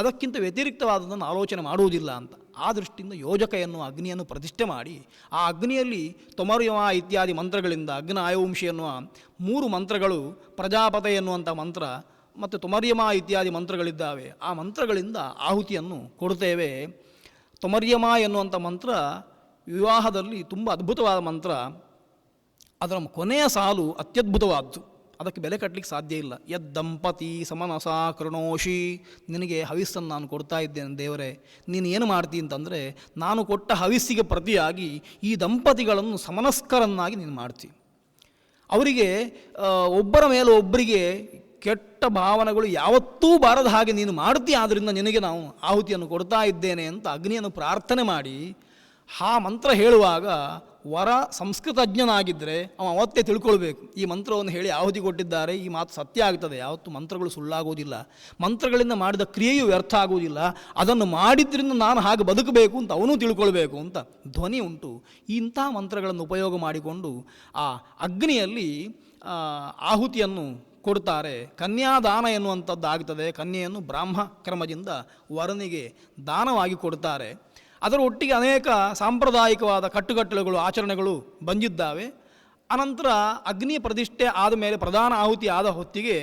ಅದಕ್ಕಿಂತ ವ್ಯತಿರಿಕ್ತವಾದದ್ದನ್ನು ಆಲೋಚನೆ ಮಾಡುವುದಿಲ್ಲ ಅಂತ. ಆ ದೃಷ್ಟಿಯಿಂದ ಯೋಜಕ ಎನ್ನುವ ಅಗ್ನಿಯನ್ನು ಪ್ರತಿಷ್ಠೆ ಮಾಡಿ ಆ ಅಗ್ನಿಯಲ್ಲಿ ತೊಮರ್ಯಮ ಇತ್ಯಾದಿ ಮಂತ್ರಗಳಿಂದ ಅಗ್ನ ಆಯುವಂಶಿ ಎನ್ನುವ 3 ಮಂತ್ರಗಳು, ಪ್ರಜಾಪತ ಎನ್ನುವಂಥ ಮಂತ್ರ ಮತ್ತು ತೊಮರ್ಯಮ ಇತ್ಯಾದಿ ಮಂತ್ರಗಳಿದ್ದಾವೆ. ಆ ಮಂತ್ರಗಳಿಂದ ಆಹುತಿಯನ್ನು ಕೊಡುತ್ತೇವೆ. ತೊಮರ್ಯಮ ಎನ್ನುವಂಥ ಮಂತ್ರ ವಿವಾಹದಲ್ಲಿ ತುಂಬ ಅದ್ಭುತವಾದ ಮಂತ್ರ. ಅದರ ಕೊನೆಯ ಸಾಲು ಅತ್ಯದ್ಭುತವಾದ್ದು. ಅದಕ್ಕೆ ಬೆಲೆ ಕಟ್ಟಲಿಕ್ಕೆ ಸಾಧ್ಯ ಇಲ್ಲ. ಯದ್ದಂಪತಿ ಸಮನಸ ಕೃಣೋಷಿ, ನಿನಗೆ ಹವಿಸ್ಸನ್ನು ನಾನು ಕೊಡ್ತಾ ಇದ್ದೇನೆ ದೇವರೇ, ನೀನು ಏನು ಮಾಡ್ತೀನಿ ಅಂತಂದರೆ ನಾನು ಕೊಟ್ಟ ಹವಿಸ್ಸಿಗೆ ಪ್ರತಿಯಾಗಿ ಈ ದಂಪತಿಗಳನ್ನು ಸಮನಸ್ಕರನ್ನಾಗಿ ನೀನು ಮಾಡ್ತೀನಿ. ಅವರಿಗೆ ಒಬ್ಬರ ಮೇಲೆ ಒಬ್ಬರಿಗೆ ಕೆಟ್ಟ ಭಾವನೆಗಳು ಯಾವತ್ತೂ ಬಾರದ ಹಾಗೆ ನೀನು ಮಾಡ್ತೀಯ. ಆದ್ದರಿಂದ ನಿನಗೆ ನಾವು ಆಹುತಿಯನ್ನು ಕೊಡ್ತಾ ಇದ್ದೇನೆ ಅಂತ ಅಗ್ನಿಯನ್ನು ಪ್ರಾರ್ಥನೆ ಮಾಡಿ ಆ ಮಂತ್ರ ಹೇಳುವಾಗ ವರ ಸಂಸ್ಕೃತಜ್ಞನಾಗಿದ್ದರೆ ಅವತ್ತೇ ತಿಳ್ಕೊಳ್ಬೇಕು, ಈ ಮಂತ್ರವನ್ನು ಹೇಳಿ ಆಹುತಿ ಕೊಟ್ಟಿದ್ದಾರೆ, ಈ ಮಾತು ಸತ್ಯ ಆಗ್ತದೆ. ಯಾವತ್ತು ಮಂತ್ರಗಳು ಸುಳ್ಳಾಗುವುದಿಲ್ಲ, ಮಂತ್ರಗಳಿಂದ ಮಾಡಿದ ಕ್ರಿಯೆಯು ವ್ಯರ್ಥ ಆಗುವುದಿಲ್ಲ. ಅದನ್ನು ಮಾಡಿದ್ರಿಂದ ನಾನು ಹಾಗೆ ಬದುಕಬೇಕು ಅಂತ ಅವನು ತಿಳ್ಕೊಳ್ಬೇಕು ಅಂತ ಧ್ವನಿ ಉಂಟು. ಇಂಥ ಮಂತ್ರಗಳನ್ನು ಉಪಯೋಗ ಮಾಡಿಕೊಂಡು ಆ ಅಗ್ನಿಯಲ್ಲಿ ಆಹುತಿಯನ್ನು ಕೊಡ್ತಾರೆ. ಕನ್ಯಾದಾನ ಎನ್ನುವಂಥದ್ದು ಆಗ್ತದೆ. ಕನ್ಯೆಯನ್ನು ಬ್ರಾಹ್ಮ ಕ್ರಮದಿಂದ ವರನಿಗೆ ದಾನವಾಗಿ ಕೊಡ್ತಾರೆ. ಅದರ ಒಟ್ಟಿಗೆ ಅನೇಕ ಸಾಂಪ್ರದಾಯಿಕವಾದ ಕಟ್ಟುಕಟ್ಟಳೆಗಳು ಆಚರಣೆಗಳು ಬಂದಿದ್ದಾವೆ. ಅನಂತರ ಅಗ್ನಿ ಪ್ರತಿಷ್ಠೆ ಆದ ಮೇಲೆ ಪ್ರಧಾನ ಆಹುತಿ ಆದ ಹೊತ್ತಿಗೆ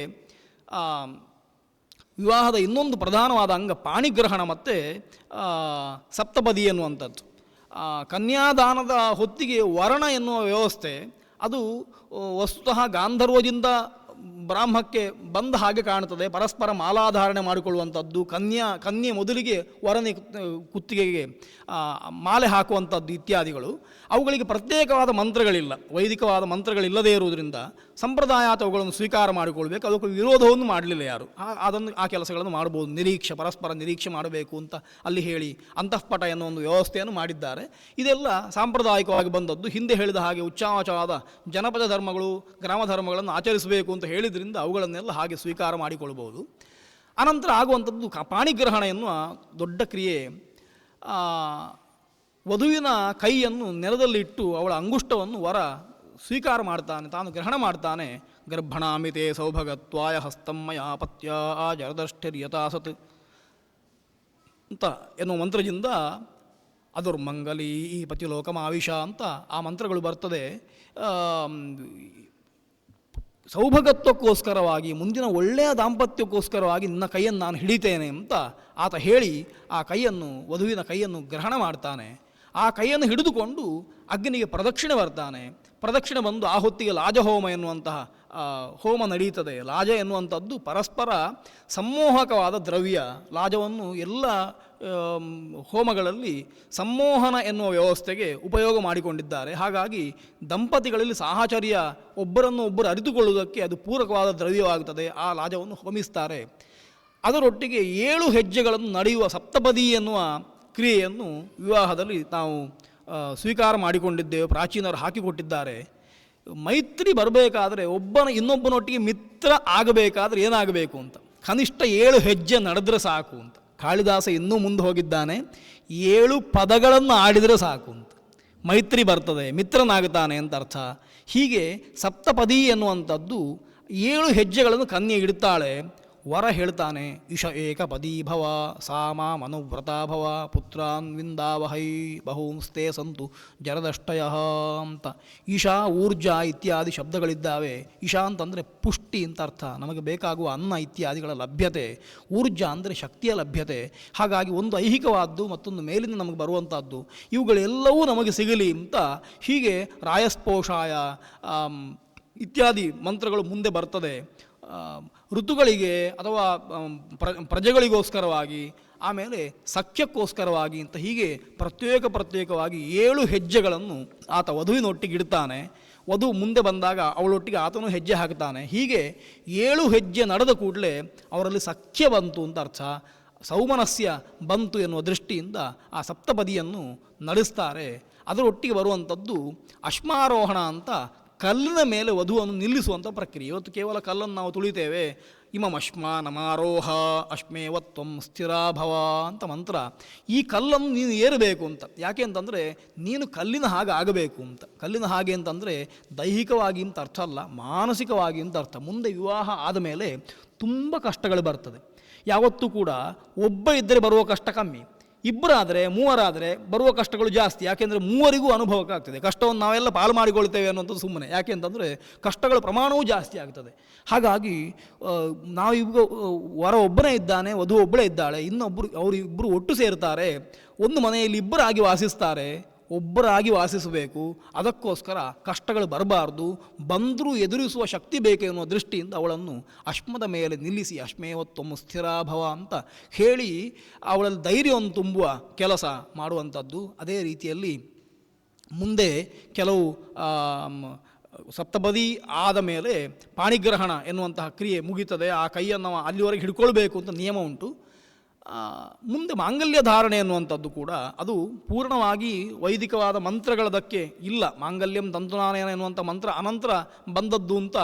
ವಿವಾಹದ ಇನ್ನೊಂದು ಪ್ರಧಾನವಾದ ಅಂಗ ಪಾಣಿಗ್ರಹಣ ಮತ್ತು ಸಪ್ತಪದಿ ಎನ್ನುವಂಥದ್ದು. ಕನ್ಯಾದಾನದ ಹೊತ್ತಿಗೆ ವರ್ಣ ಎನ್ನುವ ವ್ಯವಸ್ಥೆ ಅದು ವಸ್ತುತಃ ಗಾಂಧರ್ವದಿಂದ ಬ್ರಾಹ್ಮಕ್ಕೆ ಬಂದ ಹಾಗೆ ಕಾಣುತ್ತದೆ. ಪರಸ್ಪರ ಮಾಲಾಧಾರಣೆ ಮಾಡಿಕೊಳ್ಳುವಂಥದ್ದು, ಕನ್ಯೆ ಮೊದಲಿಗೆ ವರನಿ ಕುತ್ತಿಗೆಗೆ ಮಾಲೆ ಹಾಕುವಂಥದ್ದು ಇತ್ಯಾದಿಗಳು. ಅವುಗಳಿಗೆ ಪ್ರತ್ಯೇಕವಾದ ಮಂತ್ರಗಳಿಲ್ಲ, ವೈದಿಕವಾದ ಮಂತ್ರಗಳಿಲ್ಲದೇ ಇರುವುದರಿಂದ ಸಂಪ್ರದಾಯಾತ ಅವುಗಳನ್ನು ಸ್ವೀಕಾರ ಮಾಡಿಕೊಳ್ಬೇಕು. ಅದಕ್ಕೆ ವಿರೋಧವನ್ನು ಮಾಡಲಿಲ್ಲ ಯಾರು. ಆ ಕೆಲಸಗಳನ್ನು ಮಾಡ್ಬೋದು. ಪರಸ್ಪರ ನಿರೀಕ್ಷೆ ಮಾಡಬೇಕು ಅಂತ ಅಲ್ಲಿ ಹೇಳಿ ಅಂತಃಪಟ ಎನ್ನುವ ಒಂದು ವ್ಯವಸ್ಥೆಯನ್ನು ಮಾಡಿದ್ದಾರೆ. ಇದೆಲ್ಲ ಸಾಂಪ್ರದಾಯಿಕವಾಗಿ ಬಂದದ್ದು. ಹಿಂದೆ ಹೇಳಿದ ಹಾಗೆ ಉಚ್ಚಾವಾಚವಾದ ಜನಪದ ಧರ್ಮಗಳು, ಗ್ರಾಮ ಧರ್ಮಗಳನ್ನು ಆಚರಿಸಬೇಕು ಅಂತ ಹೇಳಿದ್ರಿಂದ ಅವುಗಳನ್ನೆಲ್ಲ ಹಾಗೆ ಸ್ವೀಕಾರ ಮಾಡಿಕೊಳ್ಬೋದು. ಅನಂತರ ಆಗುವಂಥದ್ದು ಪಾಣಿಗ್ರಹಣ ಎನ್ನುವ ದೊಡ್ಡ ಕ್ರಿಯೆ. ವಧುವಿನ ಕೈಯನ್ನು ನೆಲದಲ್ಲಿಟ್ಟು ಅವಳ ಅಂಗುಷ್ಟವನ್ನು ವರ ಸ್ವೀಕಾರ ಮಾಡ್ತಾನೆ, ತಾನು ಗ್ರಹಣ ಮಾಡ್ತಾನೆ. ಗರ್ಭಣಾಮಿತೆ ಸೌಭಗತ್ವಾಯ ಹಸ್ತಮ್ಮಯ ಪತ್ಯ ಜರದಷ್ಟಿರ್ಯತಾಸತ್ ಅಂತ ಎನ್ನುವ ಮಂತ್ರದಿಂದ ಅದುರ್ಮಂಗಲಿ ಈ ಪತಿಲೋಕಮಾವಿಷ ಅಂತ ಆ ಮಂತ್ರಗಳು ಬರ್ತದೆ. ಸೌಭಗತ್ವಕ್ಕೋಸ್ಕರವಾಗಿ, ಮುಂದಿನ ಒಳ್ಳೆಯ ದಾಂಪತ್ಯಕ್ಕೋಸ್ಕರವಾಗಿ ನಿನ್ನ ಕೈಯನ್ನು ನಾನು ಹಿಡಿತೇನೆ ಅಂತ ಆತ ಹೇಳಿ ಆ ಕೈಯನ್ನು, ವಧುವಿನ ಕೈಯನ್ನು ಗ್ರಹಣ ಮಾಡ್ತಾನೆ. ಆ ಕೈಯನ್ನು ಹಿಡಿದುಕೊಂಡು ಅಗ್ನಿಗೆ ಪ್ರದಕ್ಷಿಣೆ ಬರ್ತಾನೆ. ಪ್ರದಕ್ಷಿಣೆ ಬಂದು ಆ ಹೊತ್ತಿಗೆ ಲಾಜಹೋಮ ಎನ್ನುವಂತಹ ಹೋಮ ನಡೀತದೆ. ಲಾಜ ಎನ್ನುವಂಥದ್ದು ಪರಸ್ಪರ ಸಂಮೋಹಕವಾದ ದ್ರವ್ಯ. ಲಾಜವನ್ನು ಎಲ್ಲ ಹೋಮಗಳಲ್ಲಿ ಸಂಮೋಹನ ಎನ್ನುವ ವ್ಯವಸ್ಥೆಗೆ ಉಪಯೋಗ ಮಾಡಿಕೊಂಡಿದ್ದಾರೆ. ಹಾಗಾಗಿ ದಂಪತಿಗಳಲ್ಲಿ ಸಾಹಚರ್ಯ, ಒಬ್ಬರನ್ನು ಒಬ್ಬರು ಅರಿತುಕೊಳ್ಳುವುದಕ್ಕೆ ಅದು ಪೂರಕವಾದ ದ್ರವ್ಯವಾಗುತ್ತದೆ. ಆ ಲಾಜವನ್ನು ಹೋಮಿಸ್ತಾರೆ. ಅದರೊಟ್ಟಿಗೆ 7 ಹೆಜ್ಜೆಗಳನ್ನು ನಡೆಯುವ ಸಪ್ತಪದಿ ಎನ್ನುವ ಕ್ರಿಯೆಯನ್ನು ವಿವಾಹದಲ್ಲಿ ನಾವು ಸ್ವೀಕಾರ ಮಾಡಿಕೊಂಡಿದ್ದೇವೆ. ಪ್ರಾಚೀನರು ಹಾಕಿಕೊಟ್ಟಿದ್ದಾರೆ. ಮೈತ್ರಿ ಬರಬೇಕಾದ್ರೆ ಇನ್ನೊಬ್ಬನೊಟ್ಟಿಗೆ ಮಿತ್ರ ಆಗಬೇಕಾದ್ರೆ ಏನಾಗಬೇಕು ಅಂತ, ಕನಿಷ್ಠ 7 ಹೆಜ್ಜೆ ನಡೆದ್ರೆ ಸಾಕು ಅಂತ. ಕಾಳಿದಾಸ ಇನ್ನೂ ಮುಂದೆ ಹೋಗಿದ್ದಾನೆ, 7 ಪದಗಳನ್ನು ಆಡಿದರೆ ಸಾಕು ಅಂತ ಮೈತ್ರಿ ಬರ್ತದೆ, ಮಿತ್ರನಾಗುತ್ತಾನೆ ಅಂತ ಅರ್ಥ. ಹೀಗೆ ಸಪ್ತಪದಿ ಎನ್ನುವಂಥದ್ದು 7 ಹೆಜ್ಜೆಗಳನ್ನು ಕನ್ಯೆ ಇಡ್ತಾಳೆ. ವರ ಹೇಳ್ತಾನೆ, ಇಷ ಏಕಪದೀ ಭವ ಸಾಮ ಮನುವ್ರತಾ ಭವ ಪುತ್ರಾನ್ ವಿಂದಾವಹೈ ಬಹೂಂಸ್ತೆ ಸಂತು ಜರದಷ್ಟಯ ಅಂತ. ಈಶಾ, ಊರ್ಜಾ ಇತ್ಯಾದಿ ಶಬ್ದಗಳಿದ್ದಾವೆ. ಈಶಾ ಅಂತಂದರೆ ಪುಷ್ಟಿ ಅಂತ ಅರ್ಥ, ನಮಗೆ ಬೇಕಾಗುವ ಅನ್ನ ಇತ್ಯಾದಿಗಳ ಲಭ್ಯತೆ. ಊರ್ಜಾ ಅಂದರೆ ಶಕ್ತಿಯ ಲಭ್ಯತೆ. ಹಾಗಾಗಿ ಒಂದು ಐಹಿಕವಾದ್ದು, ಮತ್ತೊಂದು ಮೇಲಿಂದ ನಮಗೆ ಬರುವಂಥದ್ದು, ಇವುಗಳೆಲ್ಲವೂ ನಮಗೆ ಸಿಗಲಿ ಅಂತ ಹೀಗೆ ರಾಯಸ್ಪೋಷಾಯ ಇತ್ಯಾದಿ ಮಂತ್ರಗಳು ಮುಂದೆ ಬರ್ತದೆ. ಋತುಗಳಿಗೆ ಅಥವಾ ಪ್ರಜೆಗಳಿಗೋಸ್ಕರವಾಗಿ, ಆಮೇಲೆ ಸಖ್ಯಕ್ಕೋಸ್ಕರವಾಗಿ ಅಂತ ಹೀಗೆ ಪ್ರತ್ಯೇಕವಾಗಿ 7 ಹೆಜ್ಜೆಗಳನ್ನು ಆತ ವಧುವಿನೊಟ್ಟಿಗೆ ಇಡ್ತಾನೆ. ವಧು ಮುಂದೆ ಬಂದಾಗ ಅವಳೊಟ್ಟಿಗೆ ಆತನು ಹೆಜ್ಜೆ ಹಾಕ್ತಾನೆ. ಹೀಗೆ 7 ಹೆಜ್ಜೆ ನಡೆದ ಕೂಡಲೇ ಅವರಲ್ಲಿ ಸಖ್ಯ ಬಂತು ಅಂತ ಅರ್ಥ. ಸೌಮನಸ್ಯ ಬಂತು ಎನ್ನುವ ದೃಷ್ಟಿಯಿಂದ ಆ ಸಪ್ತಪದಿಯನ್ನು ನಡೆಸ್ತಾರೆ. ಅದರೊಟ್ಟಿಗೆ ಬರುವಂಥದ್ದು ಅಶ್ಮಾರೋಹಣ ಅಂತ, ಕಲ್ಲಿನ ಮೇಲೆ ವಧುವನ್ನು ನಿಲ್ಲಿಸುವಂಥ ಪ್ರಕ್ರಿಯೆ. ಇವತ್ತು ಕೇವಲ ಕಲ್ಲನ್ನು ನಾವು ತುಳಿತೇವೆ. ಇಮಂ ಅಶ್ಮಾನಮಾರೋಹ ಅಶ್ಮೇವತ್ವಂ ಸ್ಥಿರಾಭವ ಅಂತ ಮಂತ್ರ. ಈ ಕಲ್ಲನ್ನು ನೀನು ಏರಬೇಕು ಅಂತ. ಯಾಕೆ ಅಂತಂದರೆ ನೀನು ಕಲ್ಲಿನ ಹಾಗೆ ಆಗಬೇಕು ಅಂತ. ಕಲ್ಲಿನ ಹಾಗೆ ಅಂತಂದರೆ ದೈಹಿಕವಾಗಿ ಅಂತ ಅರ್ಥ ಅಲ್ಲ, ಮಾನಸಿಕವಾಗಿ ಅಂತ ಅರ್ಥ. ಮುಂದೆ ವಿವಾಹ ಆದಮೇಲೆ ತುಂಬ ಕಷ್ಟಗಳು ಬರ್ತದೆ. ಯಾವತ್ತೂ ಕೂಡ ಒಬ್ಬ ಇದ್ದರೆ ಬರುವ ಕಷ್ಟ ಕಮ್ಮಿ, ಇಬ್ಬರಾದರೆ ಮೂವರಾದರೆ ಬರುವ ಕಷ್ಟಗಳು ಜಾಸ್ತಿ. ಯಾಕೆಂದರೆ ಮೂವರಿಗೂ ಅನುಭವಕ್ಕಾಗ್ತದೆ. ಕಷ್ಟವನ್ನು ನಾವೆಲ್ಲ ಪಾಲು ಮಾಡಿಕೊಳ್ತೇವೆ ಅನ್ನೋಂಥದ್ದು ಸುಮ್ಮನೆ. ಯಾಕೆ ಅಂತಂದರೆ ಕಷ್ಟಗಳ ಪ್ರಮಾಣವೂ ಜಾಸ್ತಿ ಆಗ್ತದೆ. ಹಾಗಾಗಿ ನಾವೀಗ ವರ ಒಬ್ಬನೇ ಇದ್ದಾನೆ, ವಧು ಒಬ್ಬಳೇ ಇದ್ದಾಳೆ, ಅವರಿಬ್ಬರು ಒಟ್ಟು ಸೇರ್ತಾರೆ, ಒಂದು ಮನೆಯಲ್ಲಿ ಇಬ್ಬರಾಗಿ ವಾಸಿಸ್ತಾರೆ. ಒಬ್ಬರಾಗಿ ವಾಸಿಸಬೇಕು. ಅದಕ್ಕೋಸ್ಕರ ಕಷ್ಟಗಳು ಬರಬಾರ್ದು, ಬಂದರೂ ಎದುರಿಸುವ ಶಕ್ತಿ ಬೇಕು ಎನ್ನುವ ದೃಷ್ಟಿಯಿಂದ ಅವಳನ್ನು ಅಶ್ಮದ ಮೇಲೆ ನಿಲ್ಲಿಸಿ ಅಶ್ಮೇವತ್ವಂ ಸ್ಥಿರಾಭವ ಅಂತ ಹೇಳಿ ಅವಳಲ್ಲಿ ಧೈರ್ಯವನ್ನು ತುಂಬುವ ಕೆಲಸ ಮಾಡುವಂಥದ್ದು. ಅದೇ ರೀತಿಯಲ್ಲಿ ಮುಂದೆ ಕೆಲವು ಸಪ್ತಪದಿ ಆದ ಮೇಲೆ ಪಾಣಿಗ್ರಹಣ ಎನ್ನುವಂತಹ ಕ್ರಿಯೆ ಮುಗಿತದೆ. ಆ ಕೈಯನ್ನು ಅಲ್ಲಿವರೆಗೆ ಹಿಡ್ಕೊಳ್ಬೇಕು ಅಂತ ನಿಯಮ ಉಂಟು. ಮುಂದೆ ಮಾಂಗಲ್ಯ ಧಾರಣೆ ಎನ್ನುವಂಥದ್ದು ಕೂಡ ಅದು ಪೂರ್ಣವಾಗಿ ವೈದಿಕವಾದ ಮಂತ್ರಗಳದಕ್ಕೆ ಇಲ್ಲ. ಮಾಂಗಲ್ಯಂ ತಂತುನಾನೇನ ಎನ್ನುವಂಥ ಮಂತ್ರ ಅನಂತರ ಬಂದದ್ದು ಅಂತ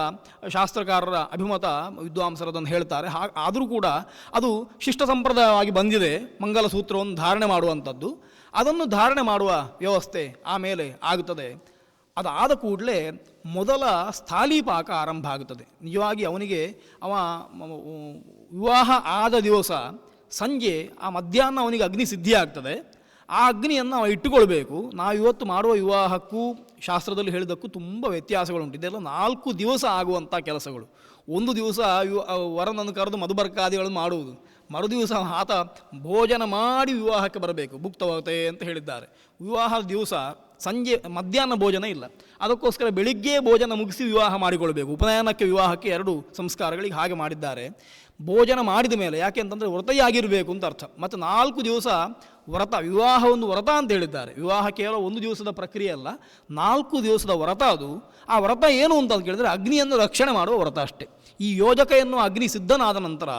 ಶಾಸ್ತ್ರಕಾರರ ಅಭಿಮತ, ವಿದ್ವಾಂಸರದನ್ನು ಹೇಳ್ತಾರೆ. ಆದರೂ ಕೂಡ ಅದು ಶಿಷ್ಟ ಸಂಪ್ರದಾಯವಾಗಿ ಬಂದಿದೆ. ಮಂಗಲ ಸೂತ್ರವನ್ನು ಧಾರಣೆ ಮಾಡುವಂಥದ್ದು, ಅದನ್ನು ಧಾರಣೆ ಮಾಡುವ ವ್ಯವಸ್ಥೆ ಆಮೇಲೆ ಆಗುತ್ತದೆ. ಅದಾದ ಕೂಡಲೇ ಮೊದಲ ಸ್ಥಾಲೀಪಾಕ ಆರಂಭ ಆಗುತ್ತದೆ. ನಿಜವಾಗಿ ಅವ ವಿವಾಹ ಆದ ದಿವಸ ಸಂಜೆ ಆ ಮಧ್ಯಾಹ್ನ ಅವನಿಗೆ ಅಗ್ನಿ ಸಿದ್ಧಿ ಆಗ್ತದೆ. ಆ ಅಗ್ನಿಯನ್ನು ಅವ ಇಟ್ಟುಕೊಳ್ಬೇಕು. ನಾವಿವತ್ತು ಮಾಡುವ ವಿವಾಹಕ್ಕೂ ಶಾಸ್ತ್ರದಲ್ಲಿ ಹೇಳಿದ್ದಕ್ಕೂ ತುಂಬ ವ್ಯತ್ಯಾಸಗಳುಂಟು. ಇದೆಲ್ಲ 4 ದಿವಸ ಆಗುವಂಥ ಕೆಲಸಗಳು. ಒಂದು ದಿವಸ ವರನನ್ನು ಕರೆದು ಮಧುಬರ್ಕಾದಿಗಳನ್ನು ಮಾಡುವುದು, ಮರುದಿವಸ ಆತ ಭೋಜನ ಮಾಡಿ ವಿವಾಹಕ್ಕೆ ಬರಬೇಕು, ಭುಕ್ತವಾಗುತ್ತೆ ಅಂತ ಹೇಳಿದ್ದಾರೆ. ವಿವಾಹದ ದಿವಸ ಸಂಜೆ ಮಧ್ಯಾಹ್ನ ಭೋಜನ ಇಲ್ಲ. ಅದಕ್ಕೋಸ್ಕರ ಬೆಳಿಗ್ಗೆ ಭೋಜನ ಮುಗಿಸಿ ವಿವಾಹ ಮಾಡಿಕೊಳ್ಬೇಕು. ಉಪನಯನಕ್ಕೆ ವಿವಾಹಕ್ಕೆ 2 ಸಂಸ್ಕಾರಗಳಿಗೆ ಹಾಗೆ ಮಾಡಿದ್ದಾರೆ. ಭೋಜನ ಮಾಡಿದ ಮೇಲೆ, ಯಾಕೆ ಅಂತಂದರೆ ವ್ರತಯಾಗಿರಬೇಕು ಅಂತ ಅರ್ಥ. ಮತ್ತು 4 ದಿವಸ ವ್ರತ, ವಿವಾಹ ಒಂದು ವ್ರತ ಅಂತ ಹೇಳಿದ್ದಾರೆ. ವಿವಾಹ ಕೇವಲ 1 ದಿವಸದ ಪ್ರಕ್ರಿಯೆ ಅಲ್ಲ, 4 ದಿವಸದ ವ್ರತ ಅದು. ಆ ವ್ರತ ಏನು ಅಂತ ಕೇಳಿದರೆ ಅಗ್ನಿಯನ್ನು ರಕ್ಷಣೆ ಮಾಡುವ ವ್ರತ ಅಷ್ಟೇ. ಈ ಯೋಜಕ ಎನ್ನುವ ಅಗ್ನಿ ಸಿದ್ಧನಾದ ನಂತರ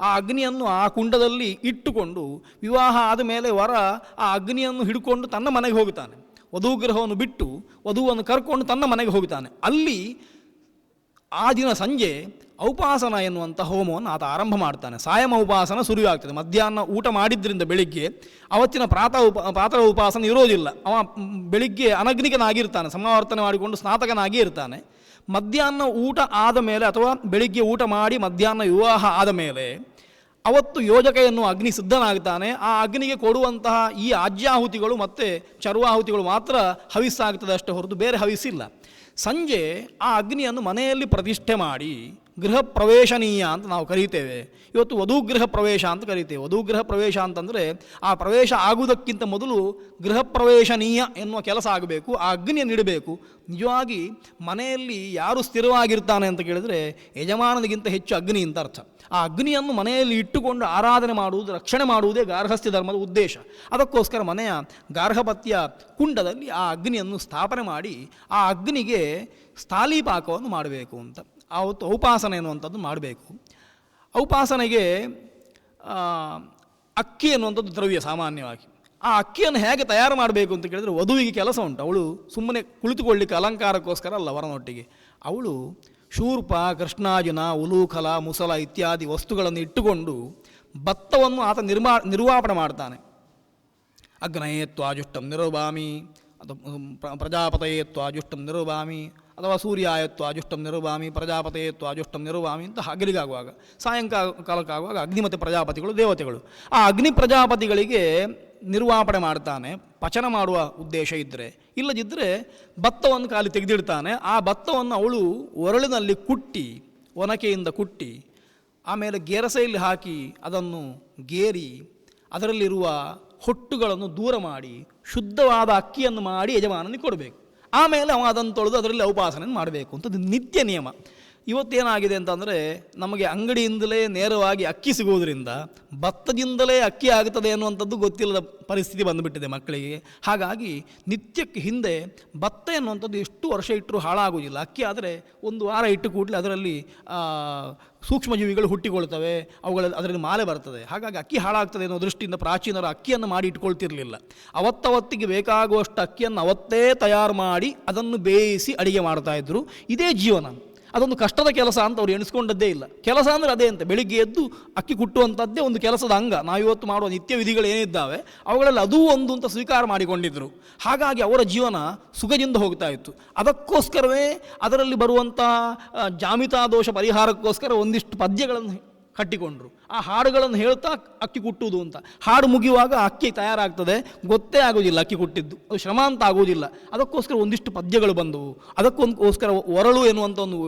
ಆ ಅಗ್ನಿಯನ್ನು ಆ ಕುಂಡದಲ್ಲಿ ಇಟ್ಟುಕೊಂಡು ವಿವಾಹ ಆದ ಮೇಲೆ ವರ ಆ ಅಗ್ನಿಯನ್ನು ಹಿಡ್ಕೊಂಡು ತನ್ನ ಮನೆಗೆ ಹೋಗುತ್ತಾನೆ. ವಧೂಗೃಹವನ್ನು ಬಿಟ್ಟು ವಧುವನ್ನು ಕರ್ಕೊಂಡು ತನ್ನ ಮನೆಗೆ ಹೋಗುತ್ತಾನೆ. ಅಲ್ಲಿ ಆ ದಿನ ಸಂಜೆ ಔಪಾಸನ ಎನ್ನುವಂಥ ಹೋಮವನ್ನು ಆತ ಆರಂಭ ಮಾಡ್ತಾನೆ. ಸಾಯಮ ಉಪಾಸನ ಶುರುವಾಗ್ತದೆ. ಮಧ್ಯಾಹ್ನ ಊಟ ಮಾಡಿದ್ರಿಂದ ಬೆಳಿಗ್ಗೆ ಅವತ್ತಿನ ಪ್ರಾತಃ ಉಪಾಸನ ಇರೋದಿಲ್ಲ. ಅವ ಬೆಳಿಗ್ಗೆ ಅನಗ್ನಿಕನಾಗಿರ್ತಾನೆ, ಸಮಾವರ್ತನೆ ಮಾಡಿಕೊಂಡು ಸ್ನಾತಕನಾಗಿ ಇರ್ತಾನೆ. ಮಧ್ಯಾಹ್ನ ಊಟ ಆದ ಮೇಲೆ ಅಥವಾ ಬೆಳಿಗ್ಗೆ ಊಟ ಮಾಡಿ ಮಧ್ಯಾಹ್ನ ವಿವಾಹ ಆದ ಮೇಲೆ ಅವತ್ತು ಯೋಜಕ ಎನ್ನುವ ಅಗ್ನಿ ಸಿದ್ಧನಾಗ್ತಾನೆ. ಆ ಅಗ್ನಿಗೆ ಕೊಡುವಂತಹ ಈ ಆಜ್ಯಾಹುತಿಗಳು ಮತ್ತು ಚರ್ವಾಹುತಿಗಳು ಮಾತ್ರ ಹವಿಸ್ಸಾಗ್ತದೆ ಅಷ್ಟೇ ಹೊರತು ಬೇರೆ ಹವಿಸ್ಸಿಲ್ಲ. ಸಂಜೆ ಆ ಅಗ್ನಿಯನ್ನು ಮನೆಯಲ್ಲಿ ಪ್ರತಿಷ್ಠೆ ಮಾಡಿ ಗೃಹ ಪ್ರವೇಶನೀಯ ಅಂತ ನಾವು ಕರೀತೇವೆ. ಇವತ್ತು ವಧೂಗೃಹ ಪ್ರವೇಶ ಅಂತ ಕರೀತೇವೆ. ವಧೂಗೃಹ ಪ್ರವೇಶ ಅಂತಂದರೆ ಆ ಪ್ರವೇಶ ಆಗುವುದಕ್ಕಿಂತ ಮೊದಲು ಗೃಹ ಪ್ರವೇಶನೀಯ ಎನ್ನುವ ಕೆಲಸ ಆಗಬೇಕು, ಆ ಅಗ್ನಿಯನ್ನು ಇಡಬೇಕು. ನಿಜವಾಗಿ ಮನೆಯಲ್ಲಿ ಯಾರು ಸ್ಥಿರವಾಗಿರ್ತಾನೆ ಅಂತ ಕೇಳಿದರೆ ಯಜಮಾನನಿಗಿಂತ ಹೆಚ್ಚು ಅಗ್ನಿ ಅಂತ ಅರ್ಥ. ಆ ಅಗ್ನಿಯನ್ನು ಮನೆಯಲ್ಲಿ ಇಟ್ಟುಕೊಂಡು ಆರಾಧನೆ ಮಾಡುವುದು, ರಕ್ಷಣೆ ಮಾಡುವುದೇ ಗಾರ್ಹಸ್ಥ್ಯ ಧರ್ಮದ ಉದ್ದೇಶ. ಅದಕ್ಕೋಸ್ಕರ ಮನೆಯ ಗಾರ್ಹಪತ್ಯ ಕುಂಡದಲ್ಲಿ ಆ ಅಗ್ನಿಯನ್ನು ಸ್ಥಾಪನೆ ಮಾಡಿ ಆ ಅಗ್ನಿಗೆ ಸ್ಥಾಲೀಪಾಕವನ್ನು ಮಾಡಬೇಕು ಅಂತ. ಆವತ್ತು ಔಪಾಸನೆ ಎನ್ನುವಂಥದ್ದು ಮಾಡಬೇಕು. ಔಪಾಸನೆಗೆ ಅಕ್ಕಿ ಎನ್ನುವಂಥದ್ದು ದ್ರವ್ಯ ಸಾಮಾನ್ಯವಾಗಿ. ಆ ಅಕ್ಕಿಯನ್ನು ಹೇಗೆ ತಯಾರು ಮಾಡಬೇಕು ಅಂತ ಕೇಳಿದರೆ ವಧುವಿಗೆ ಕೆಲಸ ಉಂಟು. ಅವಳು ಸುಮ್ಮನೆ ಕುಳಿತುಕೊಳ್ಳಿಕ್ಕೆ ಅಲಂಕಾರಕ್ಕೋಸ್ಕರ ಅಲ್ಲ ವರನೊಟ್ಟಿಗೆ. ಅವಳು ಶೂರ್ಪ, ಕೃಷ್ಣಾಜಿನ, ಉಲೂಖಲ, ಮುಸಲ ಇತ್ಯಾದಿ ವಸ್ತುಗಳನ್ನು ಇಟ್ಟುಕೊಂಡು ಭತ್ತವನ್ನು ಆತ ನಿರ್ವಾಪಣೆ ಮಾಡ್ತಾನೆ. ಅಗ್ನಯೇತ್ವಾಜುಷ್ಟಂ ನಿರುಭಾಮಿ ಅಥವಾ ಪ್ರಜಾಪತಯೇತ್ವಾಜುಷ್ಟಂ ನಿರುಭಾಮಿ ಅಥವಾ ಸೂರ್ಯಾಯತ್ವಾಜುಷ್ಟಂ ನಿರುಭಾಮಿ ಪ್ರಜಾಪತಯೇತ್ವಾಜುಷ್ಟಂ ನಿರುಭಾಮಿ ಅಂತ ಹಗಲಿಗಾಗುವಾಗ, ಸಾಯಂಕಾಲಕ್ಕಾಗುವಾಗ ಅಗ್ನಿ ಮತ್ತು ಪ್ರಜಾಪತಿಗಳು ದೇವತೆಗಳು. ಆ ಅಗ್ನಿ ಪ್ರಜಾಪತಿಗಳಿಗೆ ನಿರ್ವಾಪಣೆ ಮಾಡ್ತಾನೆ ಪಚನ ಮಾಡುವ ಉದ್ದೇಶ ಇದ್ದರೆ. ಇಲ್ಲದಿದ್ದರೆ ಭತ್ತವನ್ನು ಖಾಲಿ ತೆಗೆದಿಡ್ತಾನೆ. ಆ ಭತ್ತವನ್ನು ಅವಳು ಒರಳಿನಲ್ಲಿ ಕುಟ್ಟಿ, ಒನಕೆಯಿಂದ ಕುಟ್ಟಿ, ಆಮೇಲೆ ಗೆರಸೆಯಲ್ಲಿ ಹಾಕಿ ಅದನ್ನು ಗೇರಿ ಅದರಲ್ಲಿರುವ ಹೊಟ್ಟುಗಳನ್ನು ದೂರ ಮಾಡಿ ಶುದ್ಧವಾದ ಅಕ್ಕಿಯನ್ನು ಮಾಡಿ ಯಜಮಾನನಿಗೆ ಕೊಡಬೇಕು. ಆಮೇಲೆ ಅವ ಅದನ್ನು ತೊಳೆದು ಅದರಲ್ಲಿ ಔಪಾಸನೆ ಮಾಡಬೇಕು ಅಂತ ನಿತ್ಯ ನಿಯಮ. ಇವತ್ತೇನಾಗಿದೆ ಅಂತಂದರೆ ನಮಗೆ ಅಂಗಡಿಯಿಂದಲೇ ನೇರವಾಗಿ ಅಕ್ಕಿ ಸಿಗುವುದರಿಂದ ಭತ್ತದಿಂದಲೇ ಅಕ್ಕಿ ಆಗುತ್ತದೆ ಅನ್ನುವಂಥದ್ದು ಗೊತ್ತಿಲ್ಲದ ಪರಿಸ್ಥಿತಿ ಬಂದುಬಿಟ್ಟಿದೆ ಮಕ್ಕಳಿಗೆ. ಹಾಗಾಗಿ ನಿತ್ಯಕ್ಕೆ ಹಿಂದೆ ಭತ್ತ ಎನ್ನುವಂಥದ್ದು ಎಷ್ಟು ವರ್ಷ ಇಟ್ಟರೂ ಹಾಳಾಗುವುದಿಲ್ಲ. ಅಕ್ಕಿ ಆದರೆ ಒಂದು ವಾರ ಇಟ್ಟು ಕೂಡಲೇ ಅದರಲ್ಲಿ ಸೂಕ್ಷ್ಮಜೀವಿಗಳು ಹುಟ್ಟಿಕೊಳ್ತವೆ, ಅದರಲ್ಲಿ ಮಾಲೆ ಬರ್ತದೆ. ಹಾಗಾಗಿ ಅಕ್ಕಿ ಹಾಳಾಗ್ತದೆ ಅನ್ನೋ ದೃಷ್ಟಿಯಿಂದ ಪ್ರಾಚೀನರು ಅಕ್ಕಿಯನ್ನು ಮಾಡಿ ಇಟ್ಕೊಳ್ತಿರಲಿಲ್ಲ. ಅವತ್ತವತ್ತಿಗೆ ಬೇಕಾಗುವಷ್ಟು ಅಕ್ಕಿಯನ್ನು ಅವತ್ತೇ ತಯಾರು ಮಾಡಿ ಅದನ್ನು ಬೇಯಿಸಿ ಅಡಿಗೆ ಮಾಡ್ತಾಯಿದ್ರು. ಇದೇ ಜೀವನ. ಅದೊಂದು ಕಷ್ಟದ ಕೆಲಸ ಅಂತ ಅವ್ರು ಎಣಿಸ್ಕೊಂಡದ್ದೇ ಇಲ್ಲ. ಕೆಲಸ ಅಂದರೆ ಅದೇ ಅಂತ, ಬೆಳಿಗ್ಗೆ ಎದ್ದು ಅಕ್ಕಿ ಕುಟ್ಟುವಂಥದ್ದೇ ಒಂದು ಕೆಲಸದ ಅಂಗ. ನಾವಿವತ್ತು ಮಾಡುವ ನಿತ್ಯ ವಿಧಿಗಳು ಏನಿದ್ದಾವೆ ಅವುಗಳಲ್ಲಿ ಅದೂ ಒಂದು ಅಂತ ಸ್ವೀಕಾರ ಮಾಡಿಕೊಂಡಿದ್ದರು. ಹಾಗಾಗಿ ಅವರ ಜೀವನ ಸುಖದಿಂದ ಹೋಗ್ತಾ ಇತ್ತು. ಅದಕ್ಕೋಸ್ಕರವೇ ಅದರಲ್ಲಿ ಬರುವಂಥ ಜಾಮಿತಾ ದೋಷ ಪರಿಹಾರಕ್ಕೋಸ್ಕರ ಒಂದಿಷ್ಟು ಪದ್ಯಗಳನ್ನು ಕಟ್ಟಿಕೊಂಡ್ರು. ಆ ಹಾಡುಗಳನ್ನು ಹೇಳ್ತಾ ಅಕ್ಕಿ ಕುಟ್ಟುವುದು ಅಂತ. ಹಾಡು ಮುಗಿಯುವಾಗ ಅಕ್ಕಿ ತಯಾರಾಗ್ತದೆ, ಗೊತ್ತೇ ಆಗೋದಿಲ್ಲ ಅಕ್ಕಿ ಕುಟ್ಟಿದ್ದು, ಅದು ಶ್ರಮ ಅಂತ ಆಗೋದಿಲ್ಲ. ಅದಕ್ಕೋಸ್ಕರ ಒಂದಿಷ್ಟು ಪದ್ಯಗಳು ಬಂದವು. ಅದಕ್ಕೋಸ್ಕರ ಒರಳು ಎನ್ನುವಂಥ ಒಂದು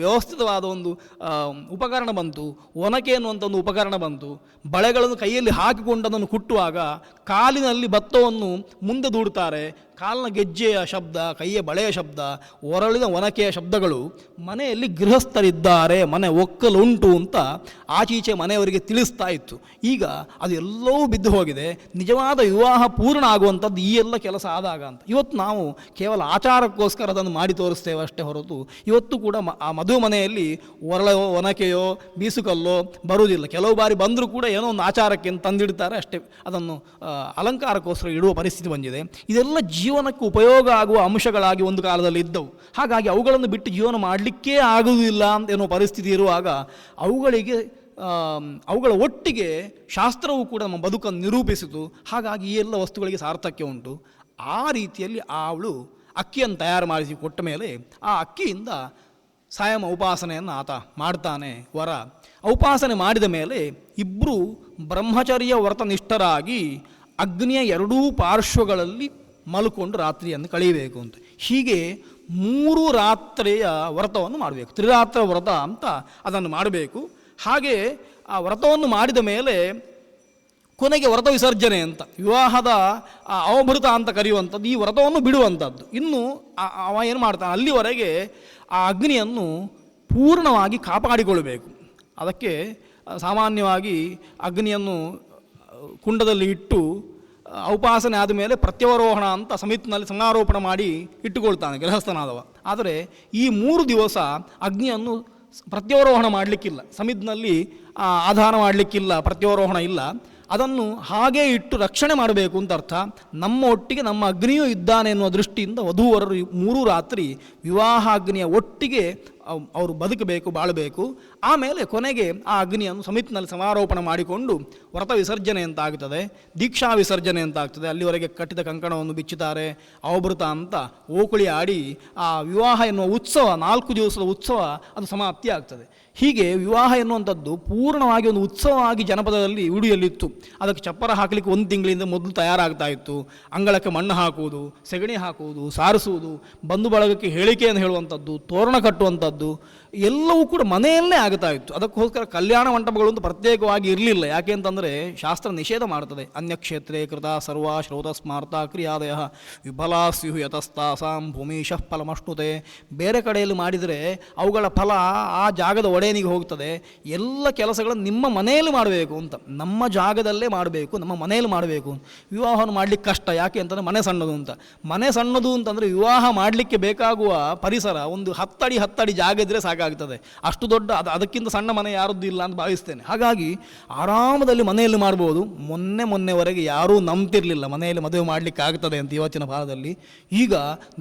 ವ್ಯವಸ್ಥಿತವಾದ ಒಂದು ಉಪಕರಣ ಬಂತು, ಒನಕೆ ಎನ್ನುವಂಥ ಒಂದು ಉಪಕರಣ ಬಂತು. ಬಳೆಗಳನ್ನು ಕೈಯಲ್ಲಿ ಹಾಕಿಕೊಂಡು ಅದನ್ನು ಕುಟ್ಟುವಾಗ ಕಾಲಿನಲ್ಲಿ ಭತ್ತವನ್ನು ಮುಂದೆ ದೂಡ್ತಾರೆ. ಕಾಲಿನ ಗೆಜ್ಜೆಯ ಶಬ್ದ, ಕೈಯ ಬಳೆಯ ಶಬ್ದ, ಒರಳಿನ ಒನಕೆಯ ಶಬ್ದಗಳು ಮನೆಯಲ್ಲಿ ಗೃಹಸ್ಥರಿದ್ದಾರೆ, ಮನೆ ಒಕ್ಕಲುಂಟು ಅಂತ ಆಚೀಚೆ ಮನೆಯವರಿಗೆ ತಿಳಿಸ್ತಾ ಇತ್ತು. ಈಗ ಅದು ಎಲ್ಲವೂ ಬಿದ್ದು ಹೋಗಿದೆ. ನಿಜವಾದ ವಿವಾಹ ಪೂರ್ಣ ಆಗುವಂಥದ್ದು ಈ ಎಲ್ಲ ಕೆಲಸ ಆದಾಗ ಅಂತ. ಇವತ್ತು ನಾವು ಕೇವಲ ಆಚಾರಕ್ಕೋಸ್ಕರ ಅದನ್ನು ಮಾಡಿ ತೋರಿಸ್ತೇವೆ ಅಷ್ಟೇ ಹೊರತು ಇವತ್ತು ಕೂಡ ಆ ಮದುವೆ ಮನೆಯಲ್ಲಿ ಒರಳೋ ಒನಕೆಯೋ ಬೀಸುಕಲ್ಲೋ ಬರುವುದಿಲ್ಲ. ಕೆಲವು ಬಾರಿ ಬಂದರೂ ಕೂಡ ಏನೋ ಒಂದು ಆಚಾರಕ್ಕೆ ತಂದಿಡ್ತಾರೆ ಅಷ್ಟೇ, ಅದನ್ನು ಅಲಂಕಾರಕ್ಕೋಸ್ಕರ ಇಡುವ ಪರಿಸ್ಥಿತಿ ಬಂದಿದೆ. ಇದೆಲ್ಲ ಜೀವನಕ್ಕೆ ಉಪಯೋಗ ಆಗುವ ಅಂಶಗಳಾಗಿ ಒಂದು ಕಾಲದಲ್ಲಿ ಇದ್ದವು. ಹಾಗಾಗಿ ಅವುಗಳನ್ನು ಬಿಟ್ಟು ಜೀವನ ಮಾಡಲಿಕ್ಕೇ ಆಗುವುದಿಲ್ಲ ಅಂತ ಎನ್ನುವ ಪರಿಸ್ಥಿತಿ ಇರುವಾಗ ಅವುಗಳ ಒಟ್ಟಿಗೆ ಶಾಸ್ತ್ರವು ಕೂಡ ನಮ್ಮ ಬದುಕನ್ನು ನಿರೂಪಿಸಿತು. ಹಾಗಾಗಿ ಈ ಎಲ್ಲ ವಸ್ತುಗಳಿಗೆ ಸಾರ್ಥಕ್ಯ ಉಂಟು. ಆ ರೀತಿಯಲ್ಲಿ ಅವಳು ಅಕ್ಕಿಯನ್ನು ತಯಾರು ಮಾಡಿಸಿ ಕೊಟ್ಟ ಮೇಲೆ ಆ ಅಕ್ಕಿಯಿಂದ ಸಾಯಂ ಉಪಾಸನೆಯನ್ನು ಆತ ಮಾಡ್ತಾನೆ ವರ. ಉಪಾಸನೆ ಮಾಡಿದ ಮೇಲೆ ಇಬ್ಬರು ಬ್ರಹ್ಮಚರ್ಯ ವ್ರತನಿಷ್ಠರಾಗಿ ಅಗ್ನಿಯ ಎರಡೂ ಪಾರ್ಶ್ವಗಳಲ್ಲಿ ಮಲ್ಕೊಂಡು ರಾತ್ರಿಯನ್ನು ಕಳೆಯಬೇಕು ಅಂತ. ಹೀಗೆ 3 ರಾತ್ರಿಯ ವ್ರತವನ್ನು ಮಾಡಬೇಕು. ತ್ರಿರಾತ್ರ ವ್ರತ ಅಂತ ಅದನ್ನು ಮಾಡಬೇಕು. ಹಾಗೆ ಆ ವ್ರತವನ್ನು ಮಾಡಿದ ಮೇಲೆ ಕೊನೆಗೆ ವ್ರತ ವಿಸರ್ಜನೆ ಅಂತ, ವಿವಾಹದ ಅವಭೃತ ಅಂತ ಕರೆಯುವಂಥದ್ದು, ಈ ವ್ರತವನ್ನು ಬಿಡುವಂಥದ್ದು. ಇನ್ನು ಅವ ಏನು ಮಾಡ್ತಾನೆ, ಅಲ್ಲಿವರೆಗೆ ಆ ಅಗ್ನಿಯನ್ನು ಪೂರ್ಣವಾಗಿ ಕಾಪಾಡಿಕೊಳ್ಳಬೇಕು. ಅದಕ್ಕೆ ಸಾಮಾನ್ಯವಾಗಿ ಅಗ್ನಿಯನ್ನು ಕುಂಡದಲ್ಲಿ ಇಟ್ಟು ಉಪಾಸನೆ ಆದಮೇಲೆ ಪ್ರತ್ಯವರೋಹಣ ಅಂತ ಸಮಿತಿನಲ್ಲಿ ಸಂಗಾರೋಪಣ ಮಾಡಿ ಇಟ್ಟುಕೊಳ್ತಾನೆ ಗೃಹಸ್ಥನಾದವ. ಆದರೆ ಈ 3 ದಿವಸ ಅಗ್ನಿಯನ್ನು ಪ್ರತ್ಯವರೋಹಣ ಮಾಡಲಿಕ್ಕಿಲ್ಲ, ಸಮಿತಿನಲ್ಲಿ ಆಧಾರ ಮಾಡಲಿಕ್ಕಿಲ್ಲ, ಪ್ರತ್ಯವರೋಹಣ ಇಲ್ಲ. ಅದನ್ನು ಹಾಗೇ ಇಟ್ಟು ರಕ್ಷಣೆ ಮಾಡಬೇಕು ಅಂತ ಅರ್ಥ. ನಮ್ಮ ಒಟ್ಟಿಗೆ ನಮ್ಮ ಅಗ್ನಿಯೂ ಇದ್ದಾನೆ ಎನ್ನುವ ದೃಷ್ಟಿಯಿಂದ ವಧೂವರರು 3 ರಾತ್ರಿ ವಿವಾಹ ಅಗ್ನಿಯ ಒಟ್ಟಿಗೆ ಅವರು ಬದುಕಬೇಕು, ಬಾಳಬೇಕು. ಆಮೇಲೆ ಕೊನೆಗೆ ಆ ಅಗ್ನಿಯನ್ನು ಸಮಿತಿನಲ್ಲಿ ಸಮಾರೋಪಣೆ ಮಾಡಿಕೊಂಡು ವ್ರತ ವಿಸರ್ಜನೆ ಅಂತ ಆಗ್ತದೆ, ದೀಕ್ಷಾ ವಿಸರ್ಜನೆ ಅಂತ ಆಗ್ತದೆ. ಅಲ್ಲಿವರೆಗೆ ಕಟ್ಟಿದ ಕಂಕಣವನ್ನು ಬಿಚ್ಚುತ್ತಾರೆ, ಅವಭೃತ ಅಂತ ಓಕುಳಿ ಆಡಿ ಆ ವಿವಾಹ ಎನ್ನುವ ಉತ್ಸವ, 4 ದಿವಸದ ಉತ್ಸವ ಅದು ಸಮಾಪ್ತಿ ಆಗ್ತದೆ. ಹೀಗೆ ವಿವಾಹ ಎನ್ನುವಂಥದ್ದು ಪೂರ್ಣವಾಗಿ ಒಂದು ಉತ್ಸವವಾಗಿ ಜನಪದದಲ್ಲಿ ಉಡಿಯಲ್ಲಿತ್ತು. ಅದಕ್ಕೆ ಚಪ್ಪರ ಹಾಕಲಿಕ್ಕೆ 1 ತಿಂಗಳಿಂದ ಮೊದಲು ತಯಾರಾಗ್ತಾ ಇತ್ತು. ಅಂಗಳಕ್ಕೆ ಮಣ್ಣು ಹಾಕುವುದು, ಸೆಗಣಿ ಹಾಕುವುದು, ಸಾರಿಸುವುದು, ಬಂಧು ಬಳಗಕ್ಕೆ ಹೇಳಿಕೆಯನ್ನು ಹೇಳುವಂಥದ್ದು, ತೋರಣ ಕಟ್ಟುವಂಥದ್ದು, ಎಲ್ಲವೂ ಕೂಡ ಮನೆಯಲ್ಲೇ ಆಗ್ತಾ ಇತ್ತು. ಅದಕ್ಕೋಸ್ಕರ ಕಲ್ಯಾಣ ಮಂಟಪಗಳು ಅಂತ ಪ್ರತ್ಯೇಕವಾಗಿ ಇರಲಿಲ್ಲ. ಯಾಕೆ ಅಂತಂದರೆ ಶಾಸ್ತ್ರ ನಿಷೇಧ ಮಾಡ್ತದೆ. ಅನ್ಯಕ್ಷೇತ್ರೇ ಕೃತ ಸರ್ವ ಶ್ರೋತ ಸ್ಮಾರ್ತ ಕ್ರಿಯಾದಯ ವಿಫಲಾಸ್ಯು ಯತಸ್ತಾಸಾಂ ಭೂಮಿಶಃ ಫಲಮಶ್ನುತೆ. ಬೇರೆ ಕಡೆಯಲ್ಲಿ ಮಾಡಿದರೆ ಅವುಗಳ ಫಲ ಆ ಜಾಗದ ಒಡೆಯನಿಗೆ ಹೋಗ್ತದೆ. ಎಲ್ಲ ಕೆಲಸಗಳನ್ನು ನಿಮ್ಮ ಮನೆಯಲ್ಲಿ ಮಾಡಬೇಕು ಅಂತ, ನಮ್ಮ ಜಾಗದಲ್ಲೇ ಮಾಡಬೇಕು, ನಮ್ಮ ಮನೆಯಲ್ಲಿ ಮಾಡಬೇಕು. ವಿವಾಹವನ್ನು ಮಾಡಲಿಕ್ಕೆ ಕಷ್ಟ. ಯಾಕೆ ಅಂತಂದರೆ ಮನೆ ಸಣ್ಣದು ಅಂತ. ಮನೆ ಸಣ್ಣದು ಅಂತಂದರೆ ವಿವಾಹ ಮಾಡಲಿಕ್ಕೆ ಬೇಕಾಗುವ ಪರಿಸರ ಒಂದು 10 ಅಡಿ ಜಾಗ ಇದ್ದರೆ ಸಾಕಾಗ್ತದೆ. ಅಷ್ಟು ದೊಡ್ಡ ಅದಕ್ಕಿಂತ ಸಣ್ಣ ಮನೆ ಯಾರದ್ದು ಇಲ್ಲ ಅಂತ ಭಾವಿಸ್ತೇನೆ. ಹಾಗಾಗಿ ಆರಾಮದಲ್ಲಿ ಮನೆಯಲ್ಲಿ ಮಾಡ್ಬೋದು. ಮೊನ್ನೆವರೆಗೆ ಯಾರೂ ನಂಬ್ತಿರ್ಲಿಲ್ಲ ಮನೆಯಲ್ಲಿ ಮದುವೆ ಮಾಡಲಿಕ್ಕೆ ಆಗ್ತದೆ ಅಂತ ಇವತ್ತಿನ ಭಾಗದಲ್ಲಿ. ಈಗ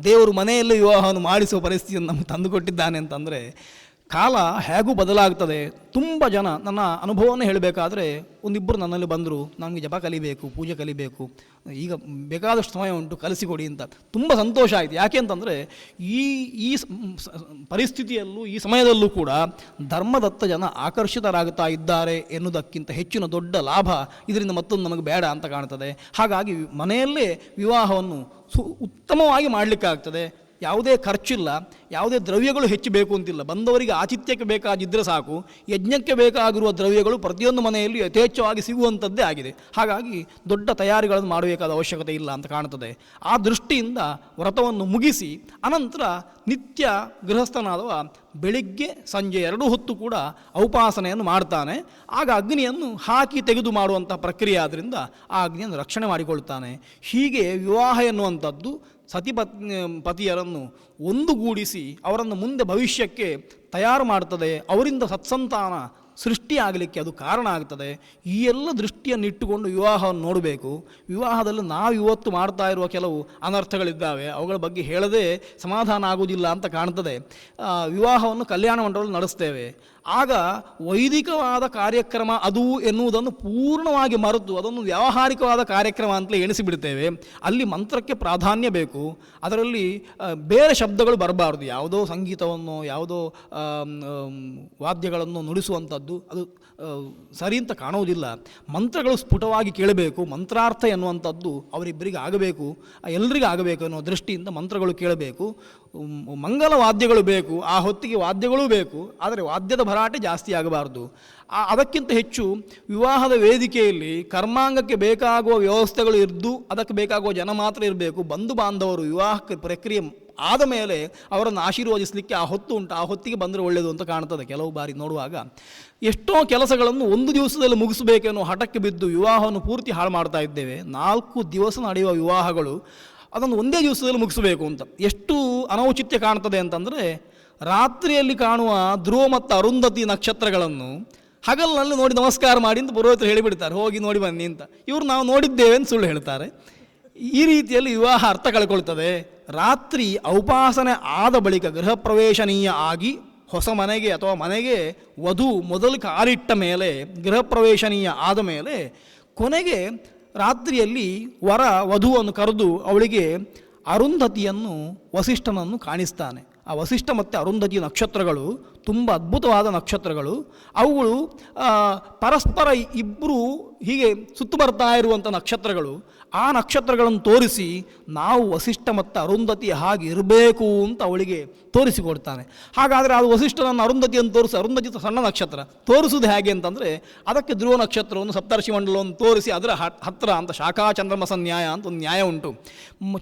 ದೇವರು ಮನೆಯಲ್ಲೇ ವಿವಾಹವನ್ನು ಮಾಡಿಸುವ ಪರಿಸ್ಥಿತಿಯನ್ನು ನಮಗೆ ತಂದುಕೊಟ್ಟಿದ್ದಾನೆ ಅಂತಂದರೆ ಕಾಲ ಹೇಗೂ ಬದಲಾಗ್ತದೆ. ತುಂಬ ಜನ ನನ್ನ ಅನುಭವವನ್ನು ಹೇಳಬೇಕಾದ್ರೆ ಒಂದಿಬ್ಬರು ನನ್ನಲ್ಲಿ ಬಂದರು, ನಮಗೆ ಜಪ ಕಲಿಬೇಕು, ಪೂಜೆ ಕಲಿಬೇಕು, ಈಗ ಬೇಕಾದಷ್ಟು ಸಮಯ ಉಂಟು, ಕಲಿಸಿಕೊಡಿ ಅಂತ. ತುಂಬ ಸಂತೋಷ ಆಯಿತು. ಯಾಕೆ ಅಂತಂದರೆ ಈ ಪರಿಸ್ಥಿತಿಯಲ್ಲೂ ಈ ಸಮಯದಲ್ಲೂ ಕೂಡ ಧರ್ಮದತ್ತ ಜನ ಆಕರ್ಷಿತರಾಗುತ್ತಾ ಇದ್ದಾರೆ ಎನ್ನುವುದಕ್ಕಿಂತ ಹೆಚ್ಚಿನ ದೊಡ್ಡ ಲಾಭ ಇದರಿಂದ ಮತ್ತೊಂದು ನಮಗೆ ಬೇಡ ಅಂತ ಕಾಣ್ತದೆ. ಹಾಗಾಗಿ ಮನೆಯಲ್ಲೇ ವಿವಾಹವನ್ನು ಉತ್ತಮವಾಗಿ ಮಾಡಲಿಕ್ಕಾಗ್ತದೆ. ಯಾವುದೇ ಖರ್ಚಿಲ್ಲ, ಯಾವುದೇ ದ್ರವ್ಯಗಳು ಹೆಚ್ಚು ಬೇಕು ಅಂತಿಲ್ಲ. ಬಂದವರಿಗೆ ಆತಿಥ್ಯಕ್ಕೆ ಬೇಕಾಗಿದ್ದರೆ ಸಾಕು. ಯಜ್ಞಕ್ಕೆ ಬೇಕಾಗಿರುವ ದ್ರವ್ಯಗಳು ಪ್ರತಿಯೊಂದು ಮನೆಯಲ್ಲಿ ಯಥೇಚ್ಛವಾಗಿ ಸಿಗುವಂಥದ್ದೇ ಆಗಿದೆ. ಹಾಗಾಗಿ ದೊಡ್ಡ ತಯಾರಿಗಳನ್ನು ಮಾಡಬೇಕಾದ ಅವಶ್ಯಕತೆ ಇಲ್ಲ ಅಂತ ಕಾಣ್ತದೆ. ಆ ದೃಷ್ಟಿಯಿಂದ ವ್ರತವನ್ನು ಮುಗಿಸಿ ಅನಂತರ ನಿತ್ಯ ಗೃಹಸ್ಥನಾದವ ಬೆಳಿಗ್ಗೆ ಸಂಜೆ 2 ಹೊತ್ತು ಕೂಡ ಔಪಾಸನೆಯನ್ನು ಮಾಡ್ತಾನೆ. ಆಗ ಅಗ್ನಿಯನ್ನು ಹಾಕಿ ತೆಗೆದು ಮಾಡುವಂಥ ಪ್ರಕ್ರಿಯೆ ಆದ್ದರಿಂದ ಆ ಅಗ್ನಿಯನ್ನು ರಕ್ಷಣೆ ಮಾಡಿಕೊಳ್ತಾನೆ. ಹೀಗೆ ವಿವಾಹ ಎನ್ನುವಂಥದ್ದು ಪತಿಯರನ್ನು ಒಂದುಗೂಡಿಸಿ ಅವರನ್ನು ಮುಂದೆ ಭವಿಷ್ಯಕ್ಕೆ ತಯಾರು ಮಾಡ್ತದೆ. ಅವರಿಂದ ಸತ್ಸಂತಾನ ಸೃಷ್ಟಿಯಾಗಲಿಕ್ಕೆ ಅದು ಕಾರಣ ಆಗ್ತದೆ. ಈ ಎಲ್ಲ ದೃಷ್ಟಿಯನ್ನು ಇಟ್ಟುಕೊಂಡು ವಿವಾಹವನ್ನು ನೋಡಬೇಕು. ವಿವಾಹದಲ್ಲಿ ನಾವು ಇವತ್ತು ಮಾಡ್ತಾ ಇರುವ ಕೆಲವು ಅನರ್ಥಗಳಿದ್ದಾವೆ, ಅವುಗಳ ಬಗ್ಗೆ ಹೇಳದೆ ಸಮಾಧಾನ ಆಗುವುದಿಲ್ಲ ಅಂತ ಕಾಣ್ತದೆ. ವಿವಾಹವನ್ನು ಕಲ್ಯಾಣ ಮಂಟಪದಲ್ಲಿ ನಡೆಸ್ತೇವೆ. ಆಗ ವೈದಿಕವಾದ ಕಾರ್ಯಕ್ರಮ ಅದು ಎನ್ನುವುದನ್ನು ಪೂರ್ಣವಾಗಿ ಮರೆತು ಅದನ್ನು ವ್ಯಾವಹಾರಿಕವಾದ ಕಾರ್ಯಕ್ರಮ ಅಂತಲೇ ಎಣಿಸಿಬಿಡ್ತೇವೆ. ಅಲ್ಲಿ ಮಂತ್ರಕ್ಕೆ ಪ್ರಾಧಾನ್ಯ ಬೇಕು. ಅದರಲ್ಲಿ ಬೇರೆ ಶಬ್ದಗಳು ಬರಬಾರ್ದು. ಯಾವುದೋ ಸಂಗೀತವನ್ನು, ಯಾವುದೋ ವಾದ್ಯಗಳನ್ನು ನುಡಿಸುವಂಥದ್ದು ಅದು ಸರಿ ಅಂತ ಕಾಣುವುದಿಲ್ಲ. ಮಂತ್ರಗಳು ಸ್ಫುಟವಾಗಿ ಕೇಳಬೇಕು. ಮಂತ್ರಾರ್ಥ ಎನ್ನುವಂಥದ್ದು ಅವರಿಬ್ಬರಿಗೆ ಆಗಬೇಕು, ಎಲ್ಲರಿಗೂ ಆಗಬೇಕು ಅನ್ನೋ ದೃಷ್ಟಿಯಿಂದ ಮಂತ್ರಗಳು ಕೇಳಬೇಕು. ಮಂಗಲ ವಾದ್ಯಗಳು ಬೇಕು, ಆ ಹೊತ್ತಿಗೆ ವಾದ್ಯಗಳೂ ಬೇಕು, ಆದರೆ ವಾದ್ಯದ ಭರಾಟೆ ಜಾಸ್ತಿ ಆಗಬಾರ್ದು. ಅದಕ್ಕಿಂತ ಹೆಚ್ಚು ವಿವಾಹದ ವೇದಿಕೆಯಲ್ಲಿ ಕರ್ಮಾಂಗಕ್ಕೆ ಬೇಕಾಗುವ ವ್ಯವಸ್ಥೆಗಳು ಇದ್ದು ಅದಕ್ಕೆ ಬೇಕಾಗುವ ಜನ ಮಾತ್ರ ಇರಬೇಕು. ಬಂಧು ಬಾಂಧವರು ವಿವಾಹಕ್ಕೆ ಪ್ರಕ್ರಿಯೆ ಆದ ಮೇಲೆ ಅವರನ್ನು ಆಶೀರ್ವದಿಸಲಿಕ್ಕೆ ಆ ಹೊತ್ತು ಉಂಟು, ಆ ಹೊತ್ತಿಗೆ ಬಂದರೆ ಒಳ್ಳೆಯದು ಅಂತ ಕಾಣ್ತದೆ. ಕೆಲವು ಬಾರಿ ನೋಡುವಾಗ ಎಷ್ಟೋ ಕೆಲಸಗಳನ್ನು ಒಂದು ದಿವಸದಲ್ಲಿ ಮುಗಿಸಬೇಕೆನ್ನೋ ಹಠಕ್ಕೆ ಬಿದ್ದು ವಿವಾಹವನ್ನು ಪೂರ್ತಿ ಹಾಳು ಮಾಡ್ತಾ ಇದ್ದೇವೆ. 4 ದಿವಸ ನಡೆಯುವ ವಿವಾಹಗಳು ಅದನ್ನು ಒಂದೇ ದಿವಸದಲ್ಲಿ ಮುಗಿಸಬೇಕು ಅಂತ ಎಷ್ಟು ಅನೌಚಿತ್ಯ ಕಾಣ್ತದೆ ಅಂತಂದರೆ, ರಾತ್ರಿಯಲ್ಲಿ ಕಾಣುವ ಧ್ರುವ ಮತ್ತು ಅರುಂಧತಿ ನಕ್ಷತ್ರಗಳನ್ನು ಹಗಲಿನಲ್ಲಿ ನೋಡಿ ನಮಸ್ಕಾರ ಮಾಡಿ ಅಂತ ಪುರೋಹಿತರು ಹೇಳಿಬಿಡ್ತಾರೆ, ಹೋಗಿ ನೋಡಿ ಬನ್ನಿ ಅಂತ. ಇವರು ನಾವು ನೋಡಿದ್ದೇವೆ ಅಂತ ಸುಳ್ಳು ಹೇಳ್ತಾರೆ. ಈ ರೀತಿಯಲ್ಲಿ ವಿವಾಹ ಅರ್ಥ ಕಳ್ಕೊಳ್ತದೆ. ರಾತ್ರಿ ಔಪಾಸನೆ ಆದ ಬಳಿಕ ಗೃಹ ಪ್ರವೇಶನೀಯ ಆಗಿ ಹೊಸ ಮನೆಗೆ ಅಥವಾ ಮನೆಗೆ ವಧು ಮೊದಲು ಕಾಲಿಟ್ಟ ಮೇಲೆ, ಗೃಹ ಪ್ರವೇಶನೀಯ ಆದ ಮೇಲೆ ಕೊನೆಗೆ ರಾತ್ರಿಯಲ್ಲಿ ವರ ವಧುವನ್ನು ಕರೆದು ಅವಳಿಗೆ ಅರುಂಧತಿಯನ್ನು ವಸಿಷ್ಠನನ್ನು ಕಾಣಿಸ್ತಾನೆ. ಆ ವಸಿಷ್ಠ ಮತ್ತು ಅರುಂಧತಿ ನಕ್ಷತ್ರಗಳು ತುಂಬ ಅದ್ಭುತವಾದ ನಕ್ಷತ್ರಗಳು. ಅವುಗಳು ಪರಸ್ಪರ ಇಬ್ಬರು ಹೀಗೆ ಸುತ್ತು ಬರ್ತಾ ಇರುವಂಥ ನಕ್ಷತ್ರಗಳು. ಆ ನಕ್ಷತ್ರಗಳನ್ನು ತೋರಿಸಿ ನಾವು ವಸಿಷ್ಠ ಮತ್ತು ಅರುಂಧತಿ ಹಾಗೆ ಇರಬೇಕು ಅಂತ ಅವಳಿಗೆ ತೋರಿಸಿಕೊಡ್ತಾನೆ. ಹಾಗಾದರೆ ಅದು ವಸಿಷ್ಠನನ್ನು ಅರುಂಧತಿಯನ್ನು ತೋರಿಸಿ, ಅರುಂಧತಿ ಸಣ್ಣ ನಕ್ಷತ್ರ ತೋರಿಸೋದು ಹೇಗೆ ಅಂತಂದರೆ ಅದಕ್ಕೆ ಧ್ರುವ ನಕ್ಷತ್ರವನ್ನು ಸಪ್ತರ್ಷಿ ಮಂಡಲವನ್ನು ತೋರಿಸಿ ಅದರ ಹತ್ತಿರ ಅಂತ ಶಾಖಾ ಚಂದ್ರಮಸ ನ್ಯಾಯ ಅಂತ ಒಂದು ನ್ಯಾಯ ಉಂಟು.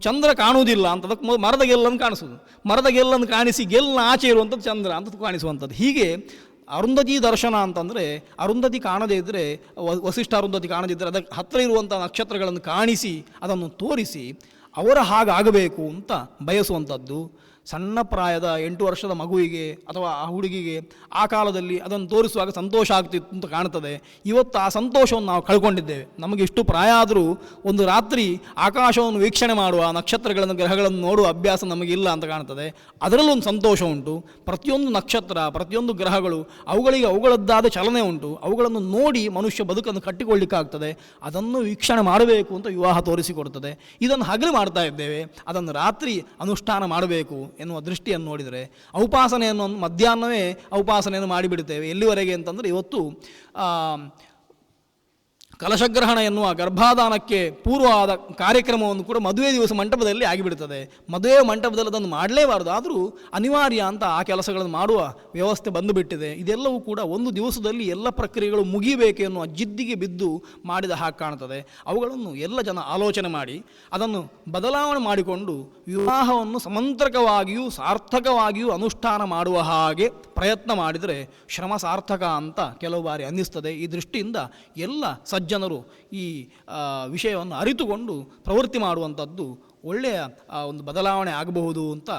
ಚಂದ್ರ ಕಾಣುವುದಿಲ್ಲ ಅಂತ ಅದಕ್ಕೆ ಮರದ ಗೆಲ್ಲನ್ನು ಕಾಣಿಸೋದು, ಮರದ ಗೆಲ್ಲನ್ನು ಕಾಣಿಸಿ ಗೆಲ್ಲಿನ ಆಚೆ ಇರುವಂಥದ್ದು ಚಂದ್ರ ಅಂತ ಕಾಣಿಸುವಂಥದ್ದು. ಹೀಗೆ ಅರುಂಧತಿ ದರ್ಶನ ಅಂತಂದರೆ ಅರುಂಧತಿ ಕಾಣದೇ ಇದ್ದರೆ, ವಸಿಷ್ಠ ಅರುಂಧತಿ ಕಾಣದಿದ್ದರೆ ಅದಕ್ಕೆ ಹತ್ತಿರ ಇರುವಂಥ ನಕ್ಷತ್ರಗಳನ್ನು ಕಾಣಿಸಿ ಅದನ್ನು ತೋರಿಸಿ ಅವರ ಹಾಗಾಗಬೇಕು ಅಂತ ಬಯಸುವಂಥದ್ದು. ಸಣ್ಣ ಪ್ರಾಯದ 8 ವರ್ಷದ ಮಗುವಿಗೆ ಅಥವಾ ಆ ಹುಡುಗಿಗೆ ಆ ಕಾಲದಲ್ಲಿ ಅದನ್ನು ತೋರಿಸುವಾಗ ಸಂತೋಷ ಆಗ್ತಿತ್ತು ಅಂತ ಕಾಣ್ತದೆ. ಇವತ್ತು ಆ ಸಂತೋಷವನ್ನು ನಾವು ಕಳ್ಕೊಂಡಿದ್ದೇವೆ. ನಮಗೆ ಇಷ್ಟು ಪ್ರಾಯ ಆದರೂ ಒಂದು ರಾತ್ರಿ ಆಕಾಶವನ್ನು ವೀಕ್ಷಣೆ ಮಾಡುವ, ನಕ್ಷತ್ರಗಳನ್ನು ಗ್ರಹಗಳನ್ನು ನೋಡುವ ಅಭ್ಯಾಸ ನಮಗಿಲ್ಲ ಅಂತ ಕಾಣ್ತದೆ. ಅದರಲ್ಲೂ ಒಂದು ಸಂತೋಷ ಉಂಟು. ಪ್ರತಿಯೊಂದು ನಕ್ಷತ್ರ, ಪ್ರತಿಯೊಂದು ಗ್ರಹಗಳು ಅವುಗಳಿಗೆ ಅವುಗಳದ್ದಾದ ಚಲನೆ ಉಂಟು. ಅವುಗಳನ್ನು ನೋಡಿ ಮನುಷ್ಯ ಬದುಕನ್ನು ಕಟ್ಟಿಕೊಳ್ಳಿಕ್ಕಾಗ್ತದೆ. ಅದನ್ನು ವೀಕ್ಷಣೆ ಮಾಡಬೇಕು ಅಂತ ವಿವಾಹ ತೋರಿಸಿಕೊಡ್ತದೆ. ಇದನ್ನು ಹಗಲು ಮಾಡ್ತಾ ಇದ್ದೇವೆ, ಅದನ್ನು ರಾತ್ರಿ ಅನುಷ್ಠಾನ ಮಾಡಬೇಕು ಎನ್ನುವ ದೃಷ್ಟಿಯನ್ನು ನೋಡಿದರೆ ಔಪಾಸನೆಯನ್ನು ಮಧ್ಯಾಹ್ನವೇ ಔಪಾಸನೆಯನ್ನು ಮಾಡಿಬಿಡ್ತೇವೆ. ಎಲ್ಲಿವರೆಗೆ ಅಂತಂದರೆ ಇವತ್ತು ಕಲಶಗ್ರಹಣ ಎನ್ನುವ ಗರ್ಭಾಧಾನಕ್ಕೆ ಪೂರ್ವವಾದ ಕಾರ್ಯಕ್ರಮವನ್ನು ಕೂಡ ಮದುವೆ ದಿವಸ ಮಂಟಪದಲ್ಲಿ ಆಗಿಬಿಡ್ತದೆ. ಮದುವೆ ಮಂಟಪದಲ್ಲಿ ಅದನ್ನು ಮಾಡಲೇಬಾರದು, ಆದರೂ ಅನಿವಾರ್ಯ ಅಂತ ಆ ಕೆಲಸಗಳನ್ನು ಮಾಡುವ ವ್ಯವಸ್ಥೆ ಬಂದುಬಿಟ್ಟಿದೆ. ಇದೆಲ್ಲವೂ ಕೂಡ ಒಂದು ದಿವಸದಲ್ಲಿ ಎಲ್ಲ ಪ್ರಕ್ರಿಯೆಗಳು ಮುಗಿಬೇಕು ಎನ್ನುವ ಜಿದ್ದಿಗೆ ಬಿದ್ದು ಮಾಡಿದ ಹಾಗೆ ಕಾಣ್ತದೆ. ಅವುಗಳನ್ನು ಎಲ್ಲ ಜನ ಆಲೋಚನೆ ಮಾಡಿ ಅದನ್ನು ಬದಲಾವಣೆ ಮಾಡಿಕೊಂಡು ವಿವಾಹವನ್ನು ಸಮಂತ್ರಕವಾಗಿಯೂ ಸಾರ್ಥಕವಾಗಿಯೂ ಅನುಷ್ಠಾನ ಮಾಡುವ ಹಾಗೆ ಪ್ರಯತ್ನ ಮಾಡಿದರೆ ಶ್ರಮ ಸಾರ್ಥಕ ಅಂತ ಕೆಲವು ಬಾರಿ ಅನ್ನಿಸ್ತದೆ. ಈ ದೃಷ್ಟಿಯಿಂದ ಎಲ್ಲ ಸಜ್ಜನರು ಈ ವಿಷಯವನ್ನು ಅರಿತುಕೊಂಡು ಪ್ರವೃತ್ತಿ ಮಾಡುವಂಥದ್ದು ಒಳ್ಳೆಯ ಒಂದು ಬದಲಾವಣೆ ಆಗಬಹುದು ಅಂತ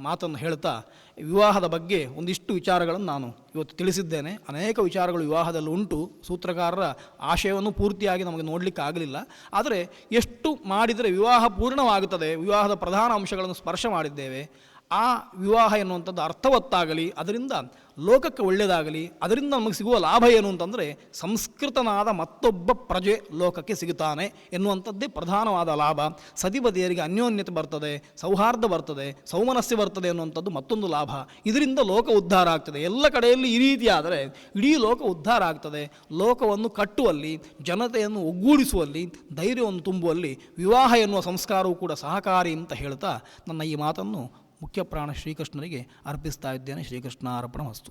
ಮಾತನ್ನು ಹೇಳ್ತಾ, ವಿವಾಹದ ಬಗ್ಗೆ ಒಂದಿಷ್ಟು ವಿಚಾರಗಳನ್ನು ನಾನು ಇವತ್ತು ತಿಳಿಸಿದ್ದೇನೆ. ಅನೇಕ ವಿಚಾರಗಳು ವಿವಾಹದಲ್ಲಿ ಉಂಟು. ಸೂತ್ರಕಾರರ ಆಶಯವನ್ನು ಪೂರ್ತಿಯಾಗಿ ನಮಗೆ ನೋಡಲಿಕ್ಕೆ ಆಗಲಿಲ್ಲ. ಆದರೆ ಎಷ್ಟು ಮಾಡಿದರೆ ವಿವಾಹ ಪೂರ್ಣವಾಗುತ್ತದೆ, ವಿವಾಹದ ಪ್ರಧಾನ ಅಂಶಗಳನ್ನು ಸ್ಪರ್ಶ ಮಾಡಿದ್ದೇವೆ. ಆ ವಿವಾಹ ಎನ್ನುವಂಥದ್ದು ಅರ್ಥವತ್ತಾಗಲಿ, ಅದರಿಂದ ಲೋಕಕ್ಕೆ ಒಳ್ಳೆಯದಾಗಲಿ, ಅದರಿಂದ ನಮಗೆ ಸಿಗುವ ಲಾಭ ಏನು ಅಂತಂದರೆ ಸಂಸ್ಕೃತನಾದ ಮತ್ತೊಬ್ಬ ಪ್ರಜೆ ಲೋಕಕ್ಕೆ ಸಿಗುತ್ತಾನೆ ಎನ್ನುವಂಥದ್ದೇ ಪ್ರಧಾನವಾದ ಲಾಭ. ಸತಿಪತಿಯರಿಗೆ ಅನ್ಯೋನ್ಯತೆ ಬರ್ತದೆ, ಸೌಹಾರ್ದ ಬರ್ತದೆ, ಸೌಮನಸ್ಸು ಬರ್ತದೆ ಎನ್ನುವಂಥದ್ದು ಮತ್ತೊಂದು ಲಾಭ. ಇದರಿಂದ ಲೋಕ ಉದ್ಧಾರ ಆಗ್ತದೆ. ಎಲ್ಲ ಕಡೆಯಲ್ಲಿ ಈ ರೀತಿ ಆದರೆ ಇಡೀ ಲೋಕ ಉದ್ಧಾರ ಆಗ್ತದೆ. ಲೋಕವನ್ನು ಕಟ್ಟುವಲ್ಲಿ, ಜನತೆಯನ್ನು ಒಗ್ಗೂಡಿಸುವಲ್ಲಿ, ಧೈರ್ಯವನ್ನು ತುಂಬುವಲ್ಲಿ ವಿವಾಹ ಎನ್ನುವ ಸಂಸ್ಕಾರವೂ ಕೂಡ ಸಹಕಾರಿ ಅಂತ ಹೇಳ್ತಾ ನನ್ನ ಈ ಮಾತನ್ನು ಮುಖ್ಯ ಪ್ರಾಣ ಶ್ರೀಕೃಷ್ಣನಿಗೆ ಅರ್ಪಿಸ್ತಾ ಇದ್ದೇನೆ. ಶ್ರೀಕೃಷ್ಣ ಅರ್ಪಣಮಸ್ತು.